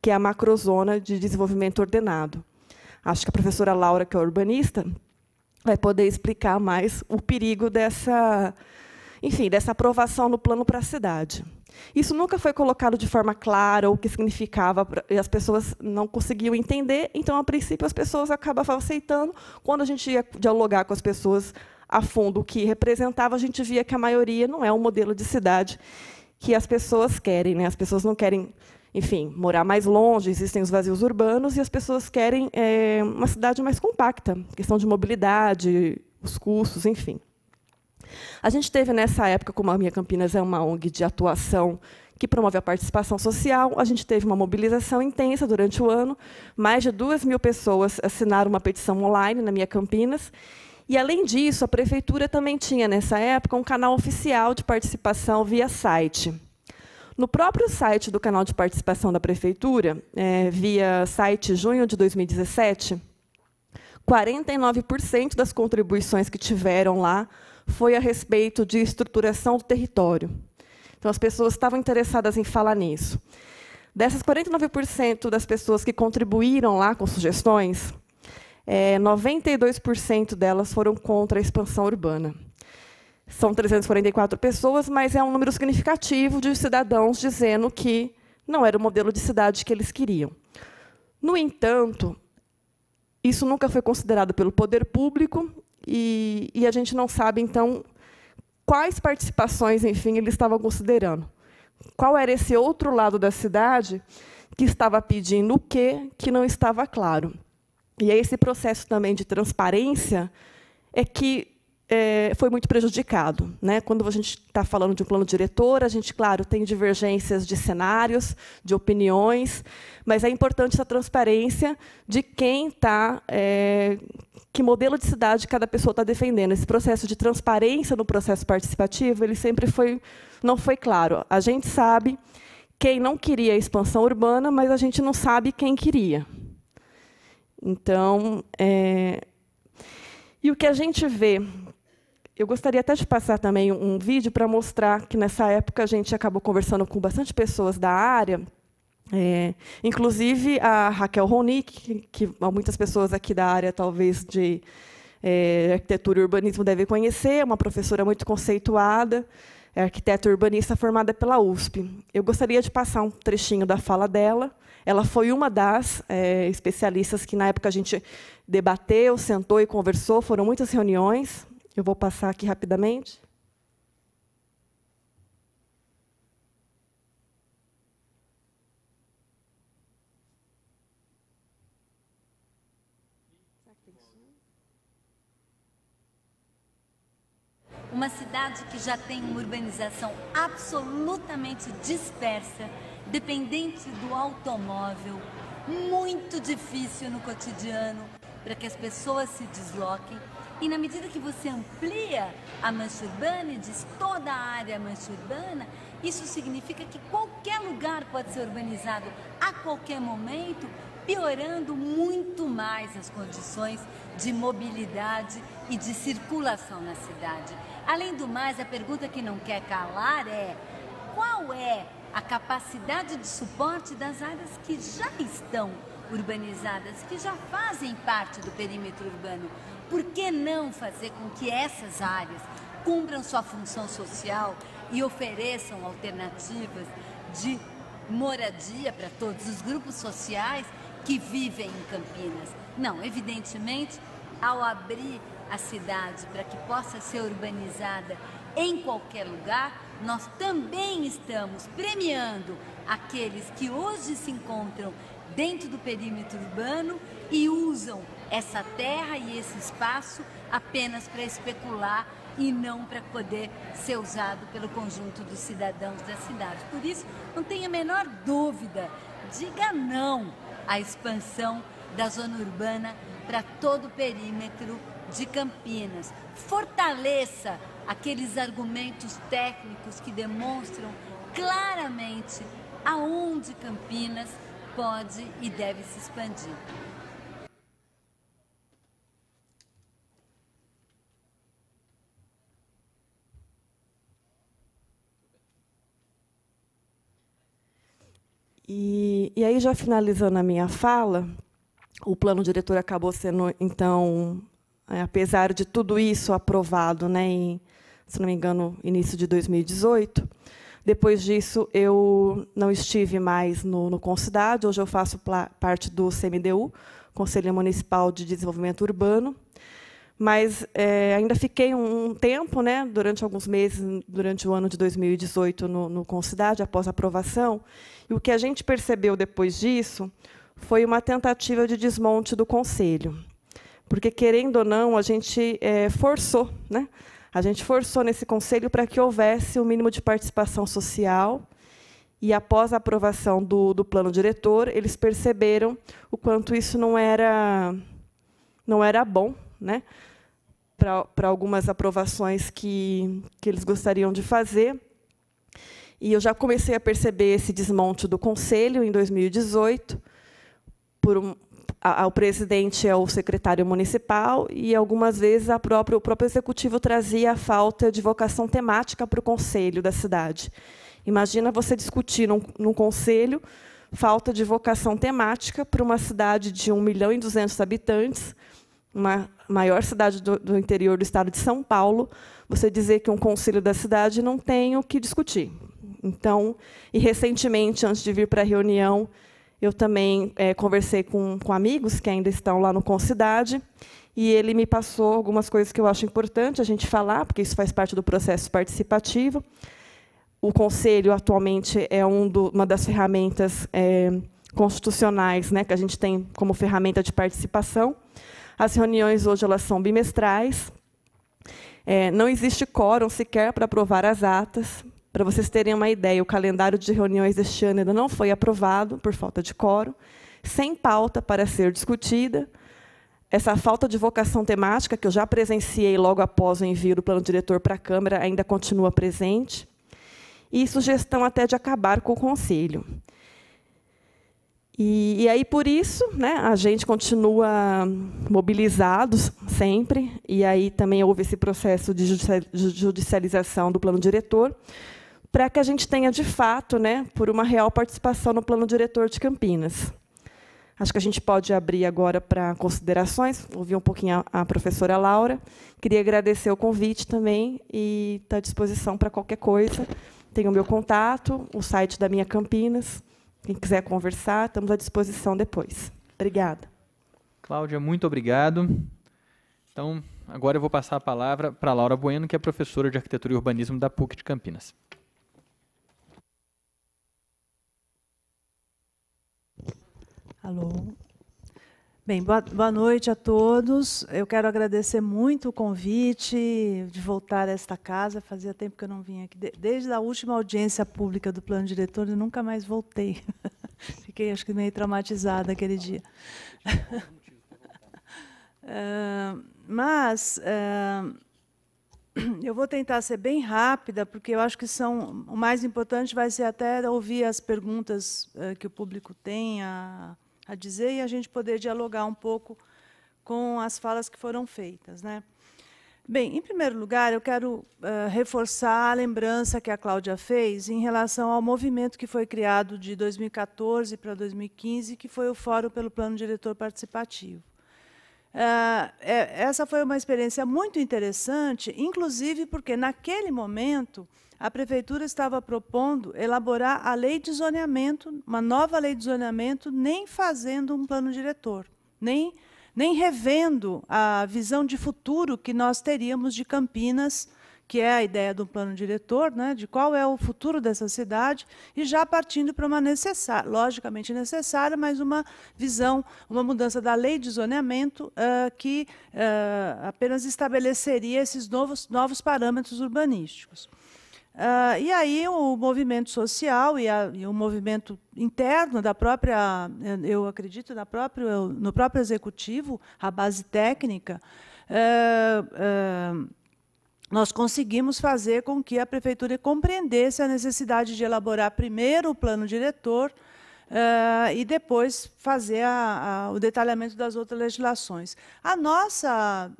que é a macrozona de desenvolvimento ordenado. Acho que a professora Laura, que é urbanista, vai poder explicar mais o perigo dessa aprovação no plano para a cidade. Isso nunca foi colocado de forma clara, o que significava, e as pessoas não conseguiam entender, então, a princípio, as pessoas acabavam aceitando. Quando a gente ia dialogar com as pessoas a fundo o que representava, a gente via que a maioria não é um modelo de cidade que as pessoas querem, né? As pessoas não querem, enfim, morar mais longe, existem os vazios urbanos, e as pessoas querem uma cidade mais compacta, questão de mobilidade, os custos, enfim. A gente teve, nessa época, como a Minha Campinas é uma ONG de atuação que promove a participação social, a gente teve uma mobilização intensa durante o ano, mais de 2.000 pessoas assinaram uma petição online na Minha Campinas, e, além disso, a Prefeitura também tinha, nessa época, um canal oficial de participação via site. No próprio site do canal de participação da Prefeitura, via site junho de 2017, 49% das contribuições que tiveram lá foi a respeito de estruturação do território. Então, as pessoas estavam interessadas em falar nisso. Dessas 49% das pessoas que contribuíram lá com sugestões, 92% delas foram contra a expansão urbana. São 344 pessoas, mas é um número significativo de cidadãos dizendo que não era o modelo de cidade que eles queriam. No entanto, isso nunca foi considerado pelo poder público e a gente não sabe, então, quais participações, enfim, eles estavam considerando. Qual era esse outro lado da cidade que estava pedindo o quê que não estava claro. E esse processo também de transparência é que foi muito prejudicado, né? Quando a gente está falando de um plano diretor, a gente, claro, tem divergências de cenários, de opiniões, mas é importante essa transparência de quem está, que modelo de cidade cada pessoa está defendendo. Esse processo de transparência no processo participativo, ele sempre não foi claro. A gente sabe quem não queria a expansão urbana, mas a gente não sabe quem queria. Então, e o que a gente vê, eu gostaria até de passar também um vídeo para mostrar que, nessa época, a gente acabou conversando com bastante pessoas da área, inclusive a Raquel Ronick, que muitas pessoas aqui da área, talvez, de arquitetura e urbanismo devem conhecer, é uma professora muito conceituada, é arquiteta urbanista formada pela USP. Eu gostaria de passar um trechinho da fala dela. Ela foi uma das especialistas que, na época, a gente debateu, sentou e conversou, foram muitas reuniões. Eu vou passar aqui rapidamente. Uma cidade que já tem uma urbanização absolutamente dispersa, dependente do automóvel, muito difícil no cotidiano para que as pessoas se desloquem. E, na medida que você amplia a mancha urbana e diz toda a área mancha urbana, isso significa que qualquer lugar pode ser urbanizado a qualquer momento, piorando muito mais as condições de mobilidade e de circulação na cidade. Além do mais, a pergunta que não quer calar é: qual é a capacidade de suporte das áreas que já estão urbanizadas, que já fazem parte do perímetro urbano? Por que não fazer com que essas áreas cumpram sua função social e ofereçam alternativas de moradia para todos os grupos sociais que vivem em Campinas? Não, evidentemente, ao abrir a cidade para que possa ser urbanizada em qualquer lugar, nós também estamos premiando aqueles que hoje se encontram dentro do perímetro urbano e usam essa terra e esse espaço apenas para especular e não para poder ser usado pelo conjunto dos cidadãos da cidade. Por isso, não tenha a menor dúvida, diga não à expansão da zona urbana para todo o perímetro de Campinas. Fortaleça aqueles argumentos técnicos que demonstram claramente aonde Campinas pode e deve se expandir. E aí, já finalizando a minha fala, o plano diretor acabou sendo, então, apesar de tudo isso, aprovado, né, em, se não me engano, início de 2018. Depois disso, eu não estive mais no Concidade. Hoje eu faço parte do CMDU, Conselho Municipal de Desenvolvimento Urbano. mas ainda fiquei um tempo, né, durante alguns meses, durante o ano de 2018, no Concidade, após a aprovação, e o que a gente percebeu depois disso foi uma tentativa de desmonte do Conselho. Porque, querendo ou não, a gente forçou, né? A gente forçou nesse Conselho para que houvesse o mínimo de participação social, e, após a aprovação do plano diretor, eles perceberam o quanto isso não era bom, né, para algumas aprovações que eles gostariam de fazer. E eu já comecei a perceber esse desmonte do Conselho em 2018, o presidente é o secretário municipal, e, algumas vezes, o próprio executivo trazia a falta de vocação temática para o Conselho da cidade. Imagina você discutir num Conselho falta de vocação temática para uma cidade de 1.200.000 habitantes, uma maior cidade do interior do estado de São Paulo, você dizer que um conselho da cidade não tem o que discutir. Então, e recentemente, antes de vir para a reunião, eu também conversei com amigos que ainda estão lá no Concidade, e ele me passou algumas coisas que eu acho importante a gente falar, porque isso faz parte do processo participativo. O Conselho, atualmente, é uma das ferramentas constitucionais, né, que a gente tem como ferramenta de participação. As reuniões, hoje, elas são bimestrais. Não existe quórum sequer para aprovar as atas. Para vocês terem uma ideia, o calendário de reuniões deste ano ainda não foi aprovado, por falta de quórum, sem pauta para ser discutida. Essa falta de vocação temática, que eu já presenciei logo após o envio do plano diretor para a Câmara, ainda continua presente. E sugestão até de acabar com o Conselho. E aí, por isso, né, a gente continua mobilizados sempre, e aí também houve esse processo de judicialização do plano diretor, para que a gente tenha, de fato, né, por uma real participação no plano diretor de Campinas. Acho que a gente pode abrir agora para considerações, ouvir um pouquinho a professora Laura. Queria agradecer o convite também, e estar à disposição para qualquer coisa. Tenho o meu contato, o site da Minha Campinas. Quem quiser conversar, estamos à disposição depois. Obrigada. Cláudia, muito obrigado. Então, agora eu vou passar a palavra para a Laura Bueno, que é professora de Arquitetura e Urbanismo da PUC de Campinas. Alô. Bem, boa noite a todos. Eu quero agradecer muito o convite de voltar a esta casa. Fazia tempo que eu não vinha aqui. Desde a última audiência pública do plano diretor, eu nunca mais voltei. Fiquei, acho que, meio traumatizada aquele dia. Eu vou tentar ser bem rápida, porque eu acho que o mais importante vai ser até ouvir as perguntas que o público tem a dizer, e a gente poder dialogar um pouco com as falas que foram feitas, né? Bem, em primeiro lugar, eu quero reforçar a lembrança que a Cláudia fez em relação ao movimento que foi criado de 2014 para 2015, que foi o Fórum pelo Plano Diretor Participativo. Essa foi uma experiência muito interessante, inclusive porque, naquele momento, a Prefeitura estava propondo elaborar a lei de zoneamento, uma nova lei de zoneamento, nem fazendo um plano diretor, nem revendo a visão de futuro que nós teríamos de Campinas, que é a ideia do plano diretor, né, de qual é o futuro dessa cidade, e já partindo para uma logicamente necessária, mas uma visão, uma mudança da lei de zoneamento que apenas estabeleceria esses novos parâmetros urbanísticos. E aí o movimento social e o movimento interno da própria, eu acredito, no próprio executivo, a base técnica, nós conseguimos fazer com que a Prefeitura compreendesse a necessidade de elaborar primeiro o plano diretor e depois fazer o detalhamento das outras legislações. A nossa,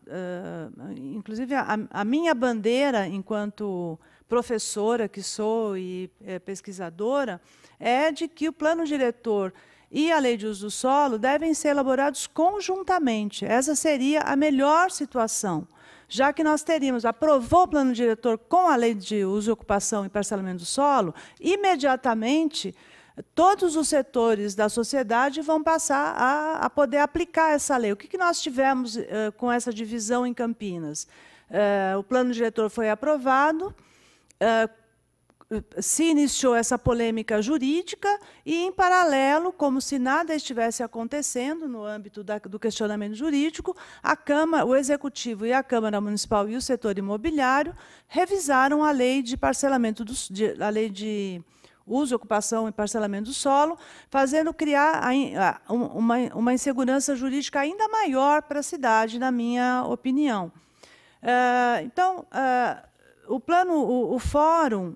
inclusive a minha bandeira enquanto professora que sou e pesquisadora, é de que o plano diretor e a lei de uso do solo devem ser elaborados conjuntamente. Essa seria a melhor situação, já que nós teríamos, aprovou o plano diretor com a lei de uso, ocupação e parcelamento do solo, imediatamente todos os setores da sociedade vão passar a poder aplicar essa lei. O que nós tivemos com essa divisão em Campinas? O plano diretor foi aprovado, se iniciou essa polêmica jurídica e, em paralelo, como se nada estivesse acontecendo no âmbito do questionamento jurídico, a Câmara, o Executivo e a Câmara Municipal e o setor imobiliário revisaram a lei de parcelamento a lei de uso, ocupação e parcelamento do solo, fazendo criar uma insegurança jurídica ainda maior para a cidade, na minha opinião. Então, o fórum,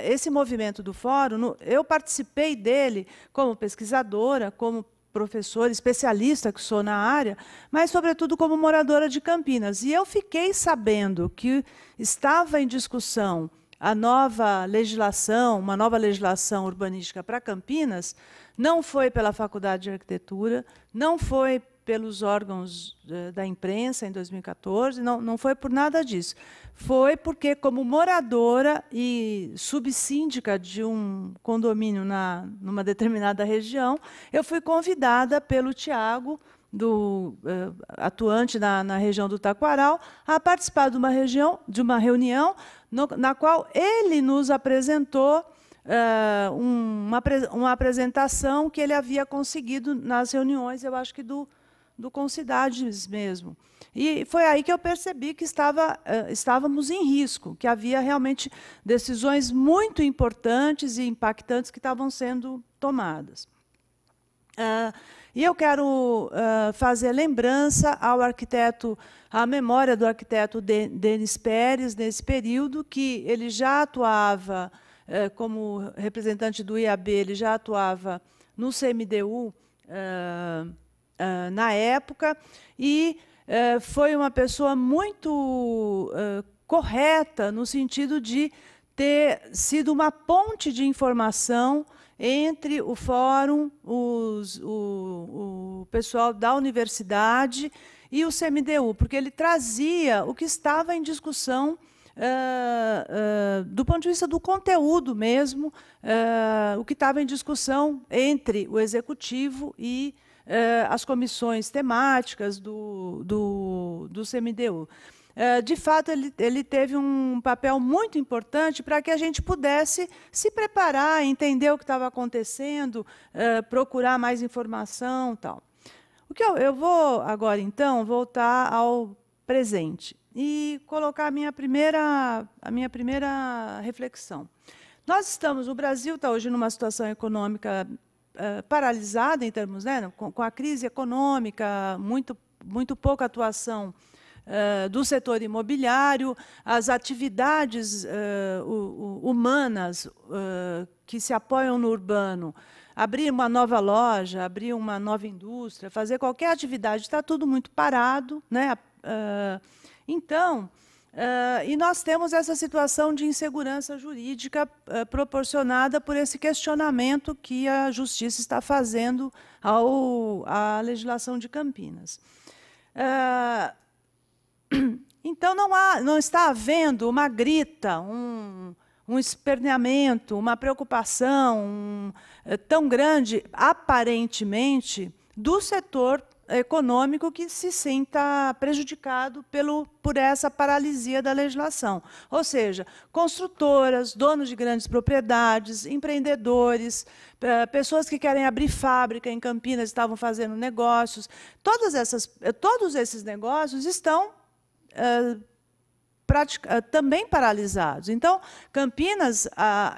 esse movimento do fórum, eu participei dele como pesquisadora, como professora, especialista que sou na área, mas, sobretudo, como moradora de Campinas. E eu fiquei sabendo que estava em discussão uma nova legislação urbanística para Campinas, não foi pela Faculdade de Arquitetura, não foi pelos órgãos da imprensa em 2014, não foi por nada disso. Foi porque, como moradora e subsíndica de um condomínio numa determinada região, eu fui convidada pelo Tiago, atuante na região do Taquaral, a participar de uma reunião na qual ele nos apresentou uma apresentação que ele havia conseguido nas reuniões, eu acho que do Concidades mesmo. E foi aí que eu percebi que estávamos em risco, que havia realmente decisões muito importantes e impactantes que estavam sendo tomadas. E eu quero fazer lembrança à memória do arquiteto Denis Pérez, nesse período, que ele já atuava como representante do IAB, ele já atuava no CMDU, na época, e foi uma pessoa muito correta, no sentido de ter sido uma ponte de informação entre o fórum, o pessoal da universidade e o CMDU, porque ele trazia o que estava em discussão do ponto de vista do conteúdo mesmo, o que estava em discussão entre o Executivo e as comissões temáticas do CMDU. De fato, ele teve um papel muito importante para que a gente pudesse se preparar, entender o que estava acontecendo, procurar mais informação, tal. Eu vou agora, então, voltar ao presente e colocar a minha primeira reflexão. O Brasil está hoje numa situação econômica paralisada em termos, né, com a crise econômica, muito pouca atuação do setor imobiliário, as atividades humanas que se apoiam no urbano, abrir uma nova loja, abrir uma nova indústria, fazer qualquer atividade, está tudo muito parado, né? Então, e nós temos essa situação de insegurança jurídica proporcionada por esse questionamento que a Justiça está fazendo à legislação de Campinas. Então, não está havendo uma grita, um esperneamento, uma preocupação tão grande, aparentemente, do setor econômico que se sinta prejudicado por essa paralisia da legislação. Ou seja, construtoras, donos de grandes propriedades, empreendedores, pessoas que querem abrir fábrica em Campinas, estavam fazendo negócios. Todos esses negócios estão também paralisados. Então, Campinas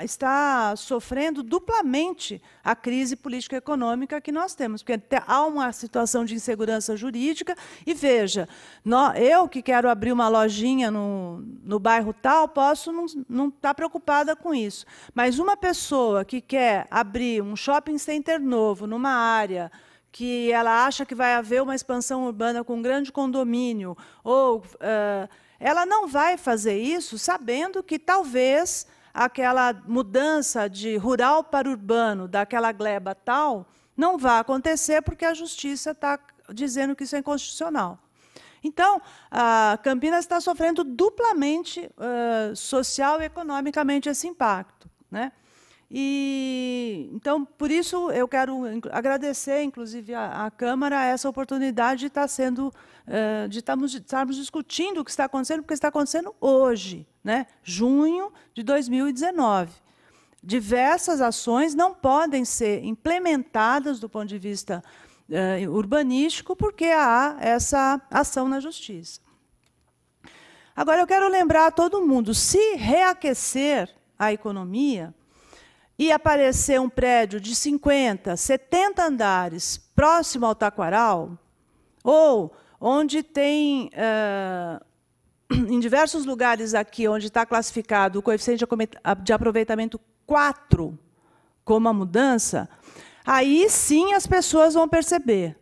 está sofrendo duplamente a crise político-econômica que nós temos, porque há uma situação de insegurança jurídica, e veja, eu que quero abrir uma lojinha no bairro tal, posso não estar preocupada com isso, mas uma pessoa que quer abrir um shopping center novo numa área que ela acha que vai haver uma expansão urbana com um grande condomínio, ou ela não vai fazer isso sabendo que talvez aquela mudança de rural para urbano, daquela gleba tal, não vai acontecer porque a Justiça está dizendo que isso é inconstitucional. Então, a Campinas está sofrendo duplamente social e economicamente esse impacto, né? E, então, por isso, eu quero agradecer, inclusive, à Câmara essa oportunidade de estarmos discutindo o que está acontecendo, porque está acontecendo hoje, né? Junho de 2019. Diversas ações não podem ser implementadas do ponto de vista urbanístico, porque há essa ação na Justiça. Agora, eu quero lembrar a todo mundo, se reaquecer a economia e aparecer um prédio de 50, 70 andares próximo ao Taquaral, ou onde tem, em diversos lugares aqui, onde está classificado o coeficiente de aproveitamento 4 como a mudança, aí sim as pessoas vão perceber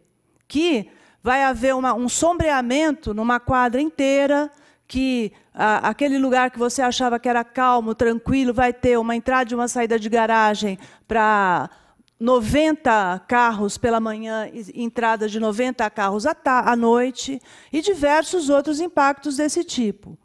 que vai haver um sombreamento numa quadra inteira, que aquele lugar que você achava que era calmo, tranquilo, vai ter uma entrada e uma saída de garagem para 90 carros pela manhã e entrada de 90 carros à noite, e diversos outros impactos desse tipo.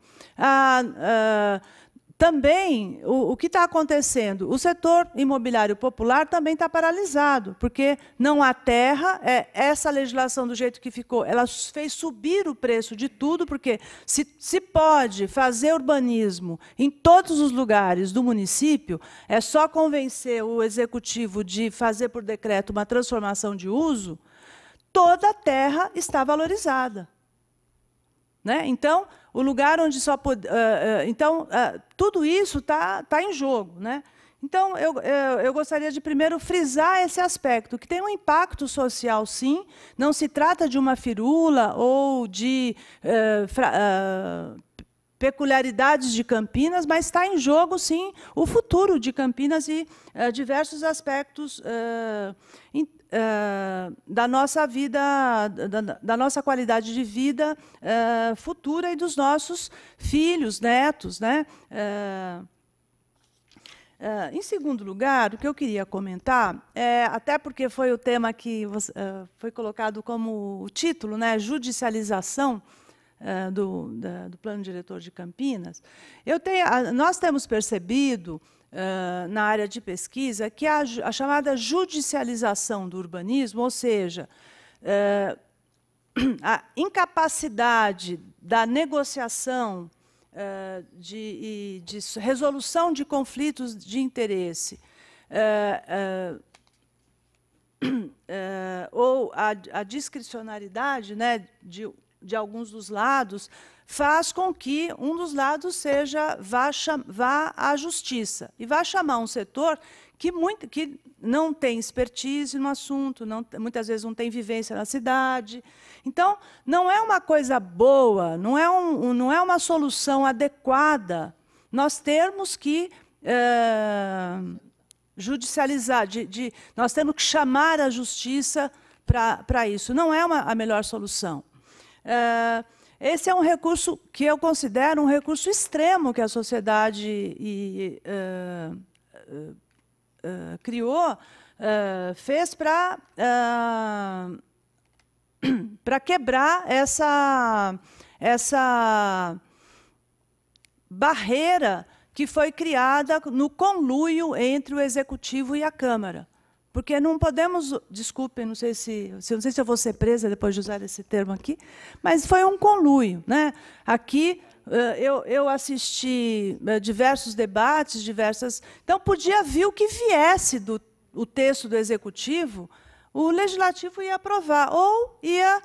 Também, o que está acontecendo? O setor imobiliário popular também está paralisado, porque não há terra. Essa legislação, do jeito que ficou, ela fez subir o preço de tudo, porque se pode fazer urbanismo em todos os lugares do município, é só convencer o executivo de fazer por decreto uma transformação de uso, toda a terra está valorizada. Né? Então, o lugar onde só pode... tudo isso está em jogo. Né? Então, eu gostaria de, primeiro, frisar esse aspecto, que tem um impacto social, sim. Não se trata de uma firula ou de peculiaridades de Campinas, mas está em jogo, sim, o futuro de Campinas e diversos aspectos da nossa vida, da nossa qualidade de vida futura e dos nossos filhos, netos. Né? Em segundo lugar, o que eu queria comentar, até porque foi o tema que foi colocado como o título, né, judicialização do Plano Diretor de Campinas, nós temos percebido, na área de pesquisa, que a chamada judicialização do urbanismo, ou seja, a incapacidade da negociação de resolução de conflitos de interesse, ou a discricionariedade, né, de alguns dos lados, faz com que um dos lados vá à justiça e vá chamar um setor que não tem expertise no assunto, muitas vezes não tem vivência na cidade. Então, não é uma coisa boa, não é uma solução adequada nós termos que judicializar, nós temos que chamar a justiça para isso. Não é a melhor solução. Esse é um recurso que eu considero um recurso extremo que a sociedade criou, fez para quebrar essa barreira que foi criada no conluio entre o Executivo e a Câmara. Porque não podemos, desculpem, não sei se eu vou ser presa depois de usar esse termo aqui, mas foi um conluio. Né? Aqui, eu assisti diversos debates, Então, podia vir o que viesse o texto do Executivo, o Legislativo ia aprovar, ou ia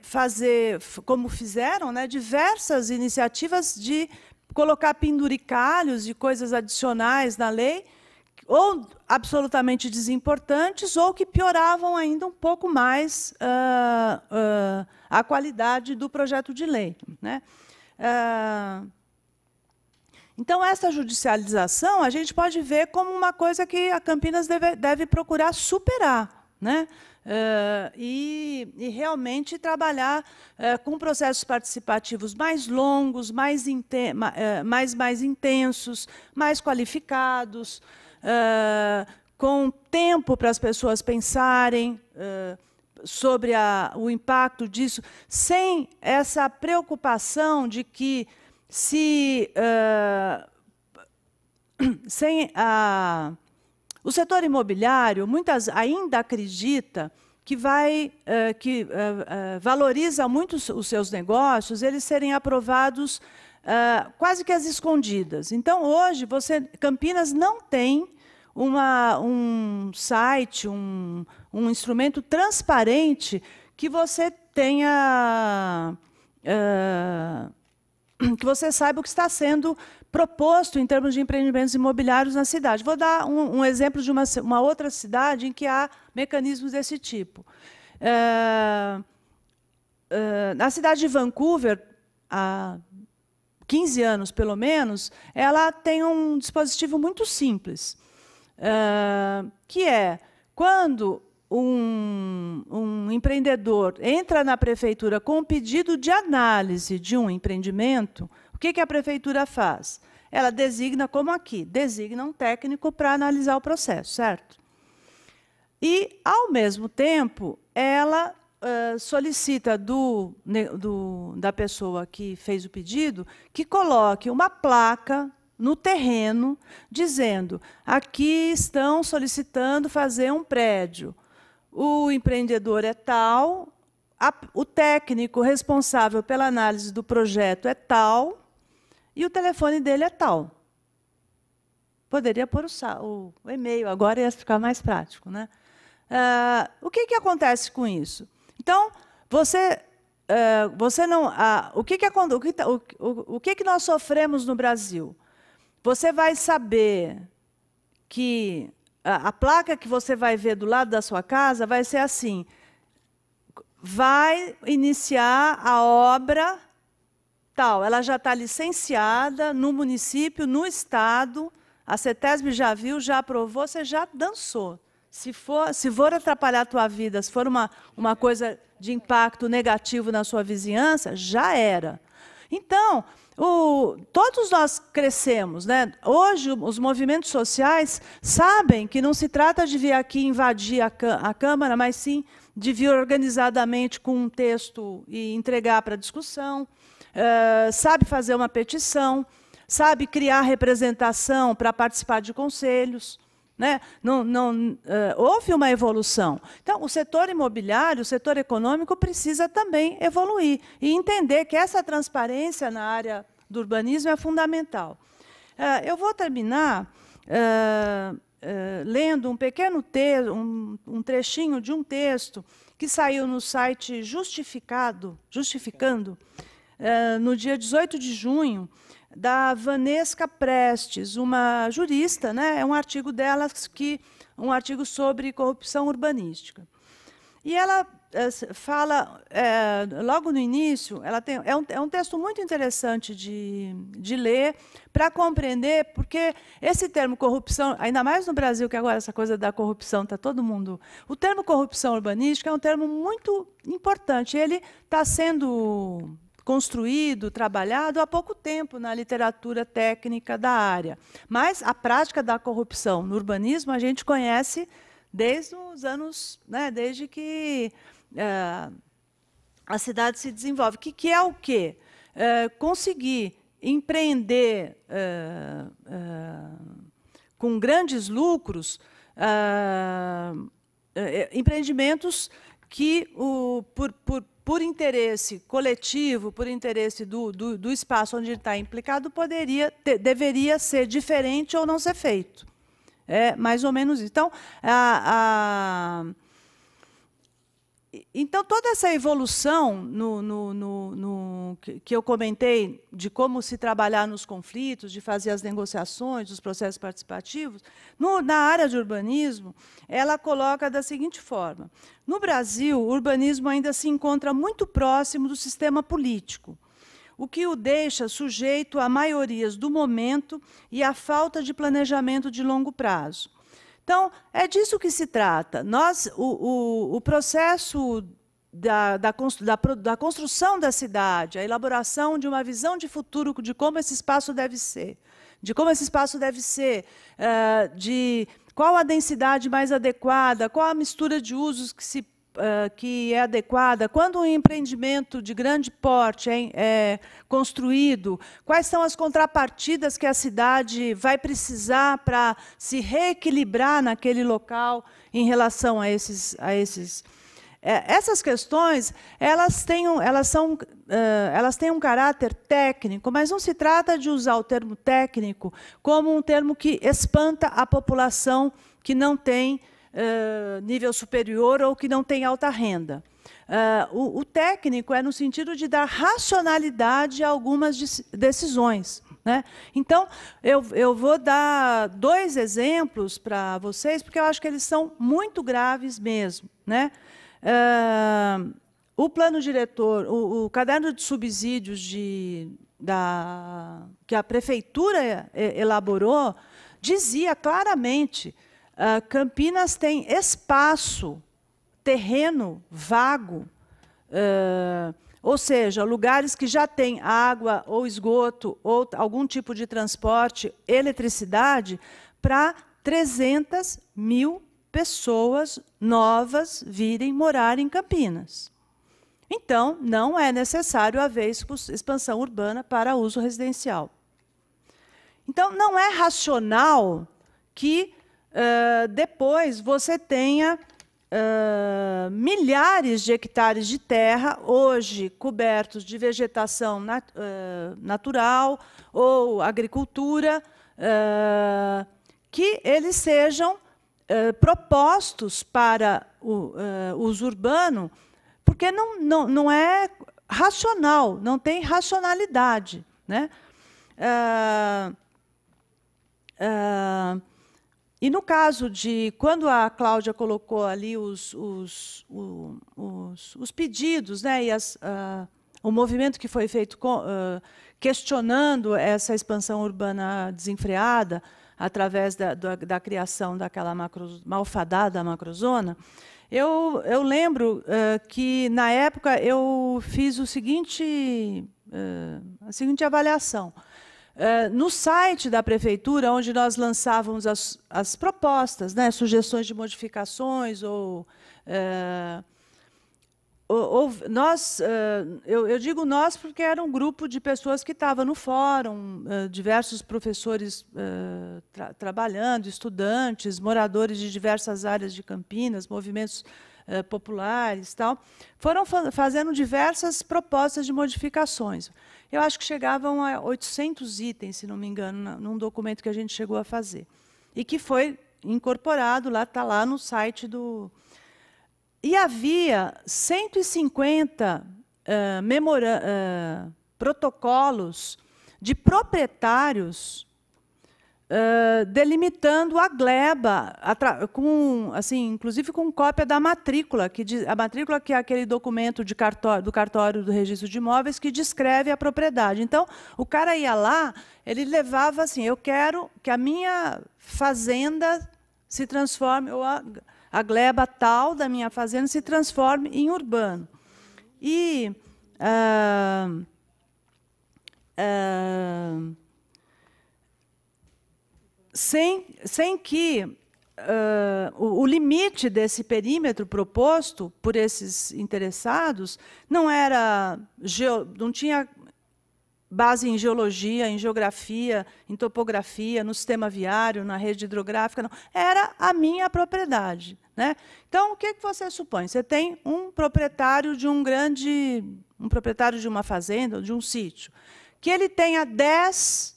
fazer, como fizeram, né, diversas iniciativas de colocar penduricalhos e coisas adicionais na lei, ou absolutamente desimportantes, ou que pioravam ainda um pouco mais a qualidade do projeto de lei. Né? Então, essa judicialização a gente pode ver como uma coisa que a Campinas deve procurar superar. Né? E realmente trabalhar com processos participativos mais longos, mais intensos, mais qualificados, com tempo para as pessoas pensarem sobre o impacto disso, sem essa preocupação de que, se o setor imobiliário ainda acredita que valoriza muito os seus negócios, eles serem aprovados quase que às escondidas. Então, hoje, Campinas não tem um site, um instrumento transparente que você tenha... que você saiba o que está sendo proposto em termos de empreendimentos imobiliários na cidade. Vou dar um exemplo de uma outra cidade em que há mecanismos desse tipo. Na cidade de Vancouver, há 15 anos, pelo menos, ela tem um dispositivo muito simples, que é, quando um empreendedor entra na prefeitura com um pedido de análise de um empreendimento, o que a prefeitura faz? Ela designa, como aqui, designa um técnico para analisar o processo, certo? E, ao mesmo tempo, ela solicita da pessoa que fez o pedido que coloque uma placa no terreno dizendo: aqui estão solicitando fazer um prédio. O empreendedor é tal, o técnico responsável pela análise do projeto é tal, e o telefone dele é tal. Poderia pôr o e-mail, agora ia ficar mais prático, né? O que acontece com isso? Então, o que nós sofremos no Brasil? Você vai saber que a placa que você vai ver do lado da sua casa vai ser assim: vai iniciar a obra tal, ela já está licenciada no município, no estado, a CETESB já viu, já aprovou, você já dançou. Se for atrapalhar a tua vida, se for uma coisa de impacto negativo na sua vizinhança, já era. Então, todos nós crescemos, né? Hoje, os movimentos sociais sabem que não se trata de vir aqui invadir a Câmara, mas sim de vir organizadamente com um texto e entregar para discussão, sabe fazer uma petição, sabe criar representação para participar de conselhos. Né? Houve uma evolução. Então, o setor imobiliário, o setor econômico, precisa também evoluir e entender que essa transparência na área do urbanismo é fundamental. Eu vou terminar lendo um pequeno texto, um trechinho de um texto que saiu no site Justificando, no dia 18 de junho, da Vanesca Prestes, uma jurista, né? É um artigo dela, um artigo sobre corrupção urbanística. E ela fala, logo no início, é um texto muito interessante de ler, para compreender, porque esse termo corrupção, ainda mais no Brasil, que agora essa coisa da corrupção está todo mundo... O termo corrupção urbanística é um termo muito importante. Ele está sendo construído, trabalhado há pouco tempo na literatura técnica da área. Mas a prática da corrupção no urbanismo a gente conhece desde os anos, né, desde que a cidade se desenvolve. Que é o quê? Conseguir empreender com grandes lucros empreendimentos que, por interesse coletivo, por interesse do espaço onde ele está implicado, deveria ser diferente ou não ser feito. É mais ou menos isso. Então, toda essa evolução que eu comentei, de como se trabalhar nos conflitos, de fazer as negociações, os processos participativos, na área de urbanismo, ela coloca da seguinte forma: no Brasil, o urbanismo ainda se encontra muito próximo do sistema político, o que o deixa sujeito a maiorias do momento e à falta de planejamento de longo prazo. Então, é disso que se trata. O processo da construção da cidade, a elaboração de uma visão de futuro de como esse espaço deve ser, de qual a densidade mais adequada, qual a mistura de usos que se que é adequada, quando um empreendimento de grande porte é construído, quais são as contrapartidas que a cidade vai precisar para se reequilibrar naquele local em relação a esses essas questões, elas têm um caráter técnico, mas não se trata de usar o termo técnico como um termo que espanta a população que não tem nível superior ou que não tem alta renda. O técnico é no sentido de dar racionalidade a algumas decisões, né? Então, eu vou dar 2 exemplos para vocês, porque eu acho que eles são muito graves mesmo, né? O plano diretor, o caderno de subsídios que a prefeitura elaborou, dizia claramente: Campinas tem espaço, terreno vago, ou seja, lugares que já têm água ou esgoto ou algum tipo de transporte, eletricidade, para 300 mil pessoas novas virem morar em Campinas. Então, não é necessário haver expansão urbana para uso residencial. Então, não é racional que depois você tenha milhares de hectares de terra, hoje cobertos de vegetação natural ou agricultura, que eles sejam propostos para o uso urbano, porque não é racional, não tem racionalidade, né? E no caso de quando a Cláudia colocou ali os pedidos, né, e o movimento que foi feito questionando essa expansão urbana desenfreada, através da criação daquela malfadada macrozona, eu lembro que, na época, eu fiz a seguinte avaliação. No site da prefeitura, onde nós lançávamos as propostas, né, sugestões de modificações, eu digo nós porque era um grupo de pessoas que estava no fórum, diversos professores trabalhando, estudantes, moradores de diversas áreas de Campinas, movimentos populares, tal, foram fazendo diversas propostas de modificações. Eu acho que chegavam a 800 itens, se não me engano, num documento que a gente chegou a fazer. E que foi incorporado, está lá no site do... E havia 150 protocolos de proprietários delimitando a gleba, inclusive com cópia da matrícula, a matrícula que é aquele documento do cartório do registro de imóveis que descreve a propriedade. Então, o cara ia lá, ele levava assim: eu quero que a minha fazenda se transforme, ou a gleba tal da minha fazenda se transforme em urbano. E sem que o limite desse perímetro proposto por esses interessados não tinha base em geologia, em geografia, em topografia, no sistema viário, na rede hidrográfica, não. Era a minha propriedade, né? Então, o que você supõe? Você tem um proprietário de um proprietário de uma fazenda, de um sítio, que ele tenha 10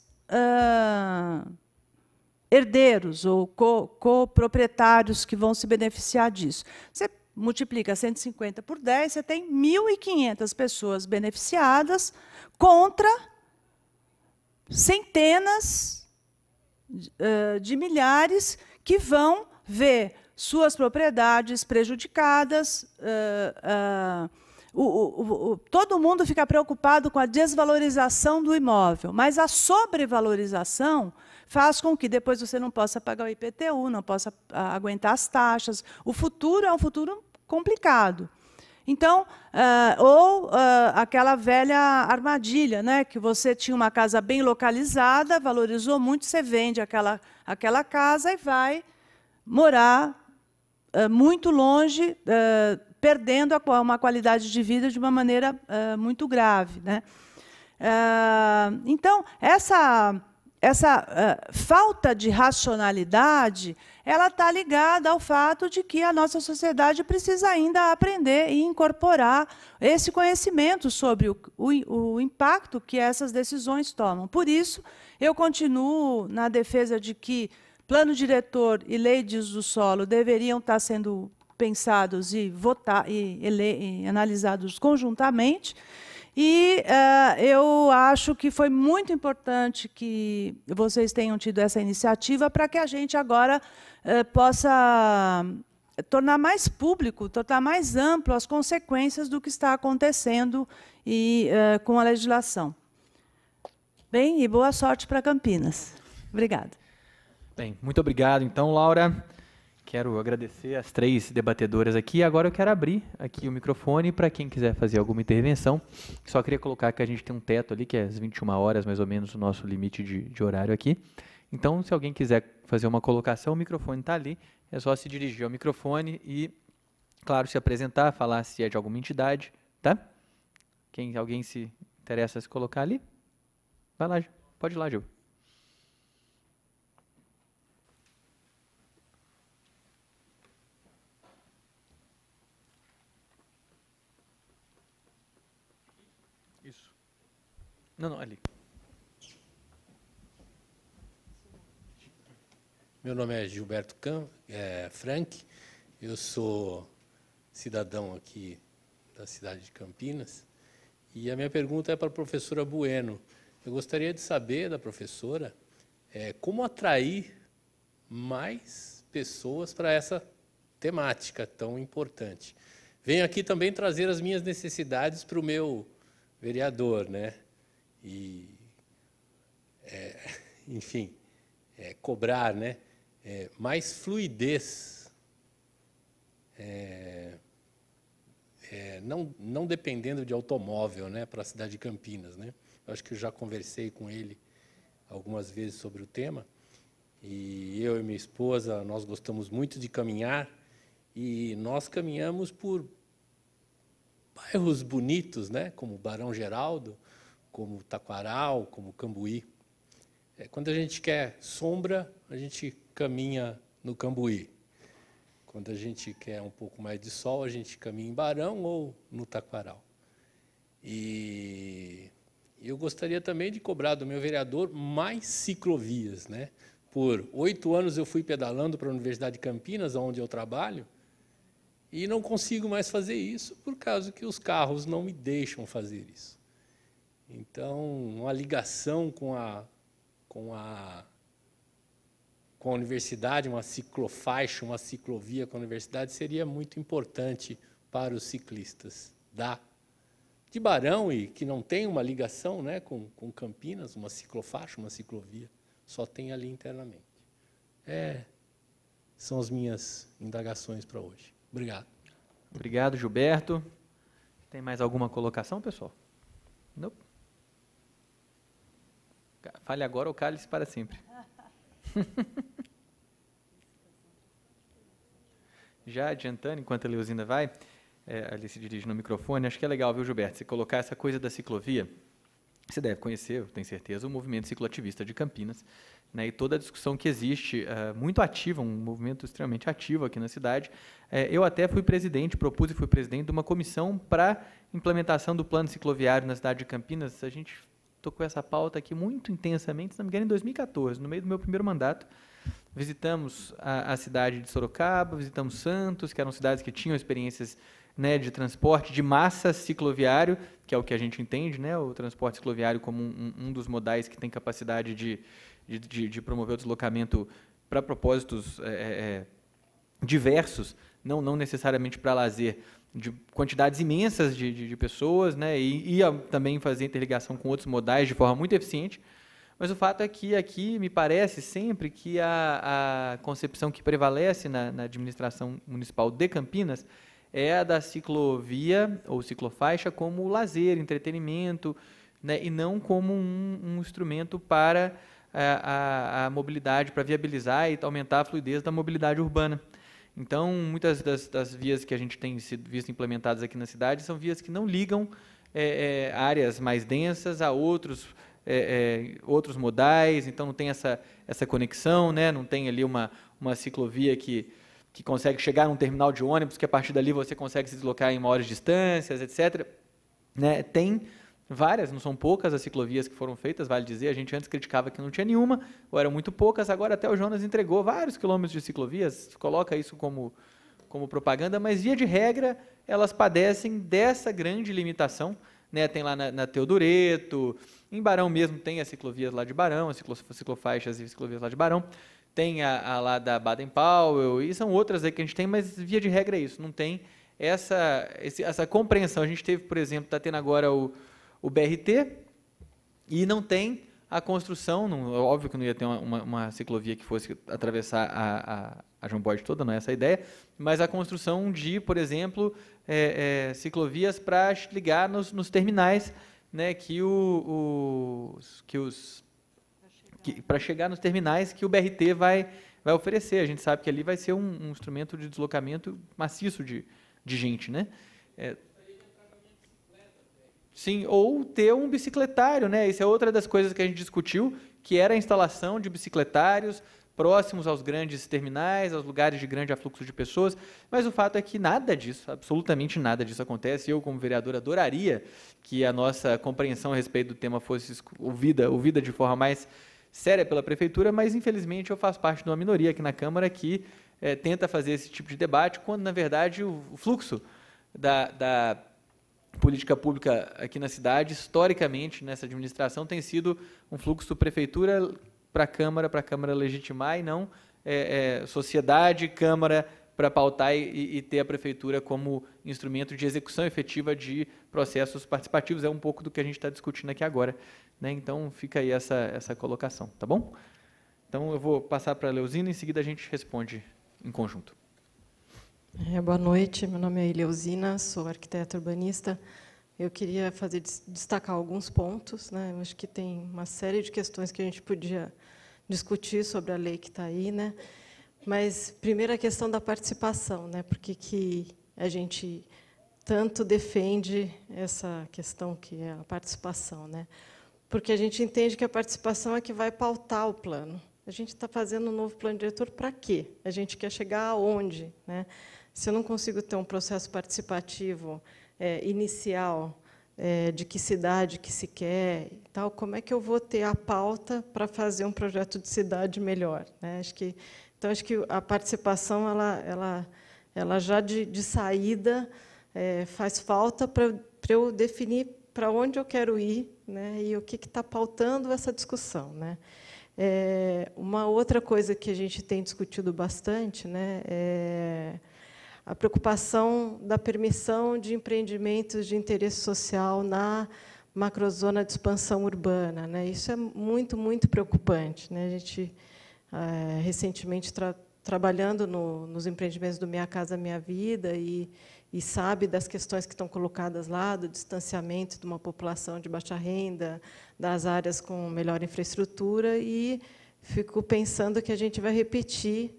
herdeiros ou coproprietários que vão se beneficiar disso. Você multiplica 150 por 10, você tem 1.500 pessoas beneficiadas contra centenas de milhares que vão ver suas propriedades prejudicadas. Todo mundo fica preocupado com a desvalorização do imóvel, mas a sobrevalorização faz com que depois você não possa pagar o IPTU, não possa aguentar as taxas. O futuro é um futuro complicado. Então, aquela velha armadilha, né, que você tinha uma casa bem localizada, valorizou muito, você vende aquela casa e vai morar muito longe, perdendo uma qualidade de vida de uma maneira muito grave, né? Então, essa falta de racionalidade, ela está ligada ao fato de que a nossa sociedade precisa ainda aprender e incorporar esse conhecimento sobre o impacto que essas decisões tomam. Por isso, eu continuo na defesa de que plano diretor e lei de uso do solo deveriam estar sendo pensados e analisados conjuntamente. E eu acho que foi muito importante que vocês tenham tido essa iniciativa para que a gente agora possa tornar mais público, tornar mais amplo as consequências do que está acontecendo com a legislação. Bem, e boa sorte para Campinas. Obrigada. Bem, muito obrigado, então, Laura. Quero agradecer as 3 debatedoras aqui. Agora eu quero abrir aqui o microfone para quem quiser fazer alguma intervenção. Só queria colocar que a gente tem um teto ali, que é às 21 horas, mais ou menos, o nosso limite de horário aqui. Então, se alguém quiser fazer uma colocação, o microfone está ali. É só se dirigir ao microfone e, claro, se apresentar, falar se é de alguma entidade, tá? Alguém se interessa a se colocar ali? Vai lá, pode ir lá, Gil. Isso. Não, ali. Meu nome é Gilberto Frank, eu sou cidadão aqui da cidade de Campinas, e a minha pergunta é para a professora Bueno. Eu gostaria de saber da professora como atrair mais pessoas para essa temática tão importante. Venho aqui também trazer as minhas necessidades para o meu vereador, né? E, enfim, cobrar, né? Mais fluidez, não dependendo de automóvel, né, para a cidade de Campinas, né? Eu acho que eu já conversei com ele algumas vezes sobre o tema, e eu e minha esposa, nós gostamos muito de caminhar, e nós caminhamos por bairros bonitos, né, como Barão Geraldo, como Taquaral, como Cambuí. Quando a gente quer sombra, a gente caminha no Cambuí. Quando a gente quer um pouco mais de sol, a gente caminha em Barão ou no Taquaral. E eu gostaria também de cobrar do meu vereador mais ciclovias, né? Por 8 anos eu fui pedalando para a Universidade de Campinas, onde eu trabalho, e não consigo mais fazer isso por causa que os carros não me deixam fazer isso. Então, uma ligação com a universidade, uma ciclofaixa, uma ciclovia com a universidade seria muito importante para os ciclistas de Barão, e que não tem uma ligação, né, com Campinas, uma ciclofaixa, uma ciclovia, só tem ali internamente. São as minhas indagações para hoje. Obrigado. Obrigado, Gilberto. Tem mais alguma colocação, pessoal? Não. Fale agora ou cale-se para sempre. Já adiantando, enquanto a Leuzinda vai, ali se dirige no microfone, acho que é legal, viu, Gilberto, você colocar essa coisa da ciclovia. Você deve conhecer, eu tenho certeza, o movimento cicloativista de Campinas, né, e toda a discussão que existe, muito ativa, um movimento extremamente ativo aqui na cidade. Eu até propus e fui presidente de uma comissão para implementação do plano cicloviário na cidade de Campinas. A gente tocou essa pauta aqui muito intensamente, se não me engano, em 2014, no meio do meu primeiro mandato. Visitamos a cidade de Sorocaba, visitamos Santos, que eram cidades que tinham experiências, né, de transporte de massa cicloviário, que é o que a gente entende, né, o transporte cicloviário como um dos modais que tem capacidade de promover o deslocamento para propósitos diversos, não necessariamente para lazer, de quantidades imensas de pessoas, né, e também fazer interligação com outros modais de forma muito eficiente. Mas o fato é que aqui me parece sempre que a concepção que prevalece na administração municipal de Campinas é a da ciclovia ou ciclofaixa como lazer, entretenimento, né, e não como um instrumento para a mobilidade, para viabilizar e aumentar a fluidez da mobilidade urbana. Então, muitas das vias que a gente tem visto implementadas aqui na cidade são vias que não ligam áreas mais densas a outros modais, então não tem essa conexão, né? Não tem ali uma ciclovia que consegue chegar num terminal de ônibus, que a partir dali você consegue se deslocar em maiores distâncias, etc. Né? Tem várias, não são poucas as ciclovias que foram feitas, vale dizer, a gente antes criticava que não tinha nenhuma, ou eram muito poucas, agora até o Jonas entregou vários quilômetros de ciclovias, coloca isso como propaganda, mas via de regra elas padecem dessa grande limitação, né? Tem lá na Teodoreto, em Barão mesmo tem as ciclovias lá de Barão, as ciclofaixas e ciclovias lá de Barão, tem a lá da Baden-Powell, e são outras aí que a gente tem, mas via de regra é isso, não tem essa compreensão. A gente teve, por exemplo, está tendo agora o BRT, e não tem a construção, óbvio que não ia ter uma ciclovia que fosse atravessar a João Bode toda, não é essa a ideia, mas a construção de, por exemplo, ciclovias para ligar nos terminais, né, para chegar nos terminais que o BRT vai oferecer. A gente sabe que ali vai ser um instrumento de deslocamento maciço de gente, né? Sim, ou ter um bicicletário, né? Isso é outra das coisas que a gente discutiu, que era a instalação de bicicletários próximos aos grandes terminais, aos lugares de grande afluxo de pessoas, mas o fato é que nada disso, absolutamente nada disso acontece. Eu, como vereador, adoraria que a nossa compreensão a respeito do tema fosse ouvida de forma mais séria pela Prefeitura, mas, infelizmente, eu faço parte de uma minoria aqui na Câmara que tenta fazer esse tipo de debate, quando, na verdade, o fluxo da política pública aqui na cidade, historicamente, nessa administração, tem sido um fluxo Prefeitura para a Câmara legitimar, e não sociedade, Câmara, para pautar e ter a Prefeitura como instrumento de execução efetiva de processos participativos. É um pouco do que a gente está discutindo aqui agora, né? Então, fica aí essa colocação, tá bom? Então, eu vou passar para a Leuzina, e em seguida a gente responde em conjunto. Boa noite, meu nome é Eleusina, sou arquiteta urbanista. Eu queria destacar alguns pontos, né? Eu acho que tem uma série de questões que a gente podia discutir sobre a lei que está aí, né? Mas, primeiro, a questão da participação, né? Por que a gente tanto defende essa questão que é a participação, né? Porque a gente entende que a participação é que vai pautar o plano. A gente está fazendo um novo plano diretor para quê? A gente quer chegar aonde, né? Se eu não consigo ter um processo participativo inicial, de que cidade que se quer, e tal, como é que eu vou ter a pauta para fazer um projeto de cidade melhor, né? Então, acho que a participação, ela já de saída, faz falta para eu definir para onde eu quero ir, né? E o que está pautando essa discussão, né? Uma outra coisa que a gente tem discutido bastante, né, é a preocupação da permissão de empreendimentos de interesse social na macrozona de expansão urbana, né? Isso é muito, muito preocupante, né? A gente, recentemente, trabalhando nos empreendimentos do Minha Casa Minha Vida, e sabe das questões que estão colocadas lá, do distanciamento de uma população de baixa renda, das áreas com melhor infraestrutura, e fico pensando que a gente vai repetir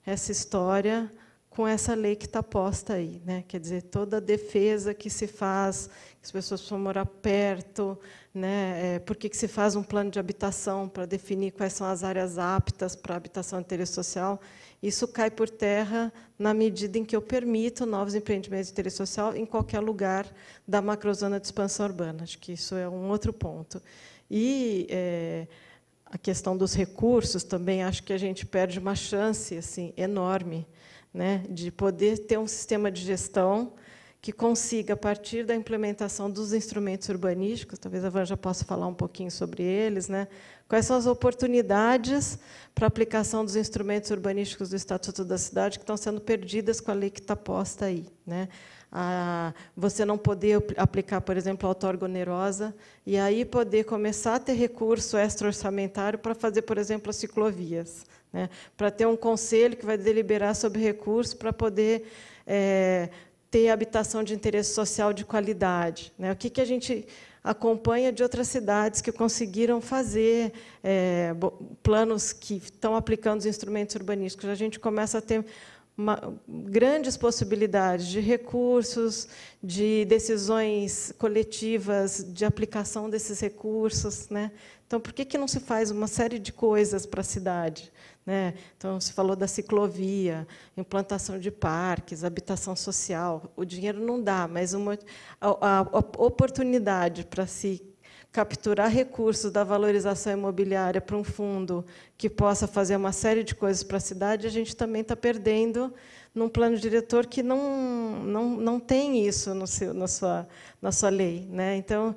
essa história com essa lei que está posta aí, né? Quer dizer, toda a defesa que se faz, que as pessoas precisam morar perto, né? Por que se faz um plano de habitação para definir quais são as áreas aptas para a habitação de interesse social? Isso cai por terra na medida em que eu permito novos empreendimentos de interesse social em qualquer lugar da macrozona de expansão urbana. Acho que isso é um outro ponto. E a questão dos recursos também, acho que a gente perde uma chance assim enorme, né, de poder ter um sistema de gestão que consiga, a partir da implementação dos instrumentos urbanísticos, talvez a Vanja possa falar um pouquinho sobre eles, né, quais são as oportunidades para a aplicação dos instrumentos urbanísticos do Estatuto da Cidade que estão sendo perdidas com a lei que está posta aí, né? Você não poder aplicar, por exemplo, a outorga onerosa, e aí poder começar a ter recurso extra-orçamentário para fazer, por exemplo, as ciclovias, né? Para ter um conselho que vai deliberar sobre recursos para poder ter habitação de interesse social de qualidade, né? O que a gente acompanha de outras cidades que conseguiram fazer planos que estão aplicando os instrumentos urbanísticos. A gente começa a ter grandes possibilidades de recursos, de decisões coletivas, de aplicação desses recursos, né? Então, por que não se faz uma série de coisas para a cidade, né? Então, se falou da ciclovia, implantação de parques, habitação social. O dinheiro não dá, mas a oportunidade para se capturar recursos da valorização imobiliária para um fundo que possa fazer uma série de coisas para a cidade, a gente também está perdendo num plano diretor que não tem isso na sua lei, né? Então,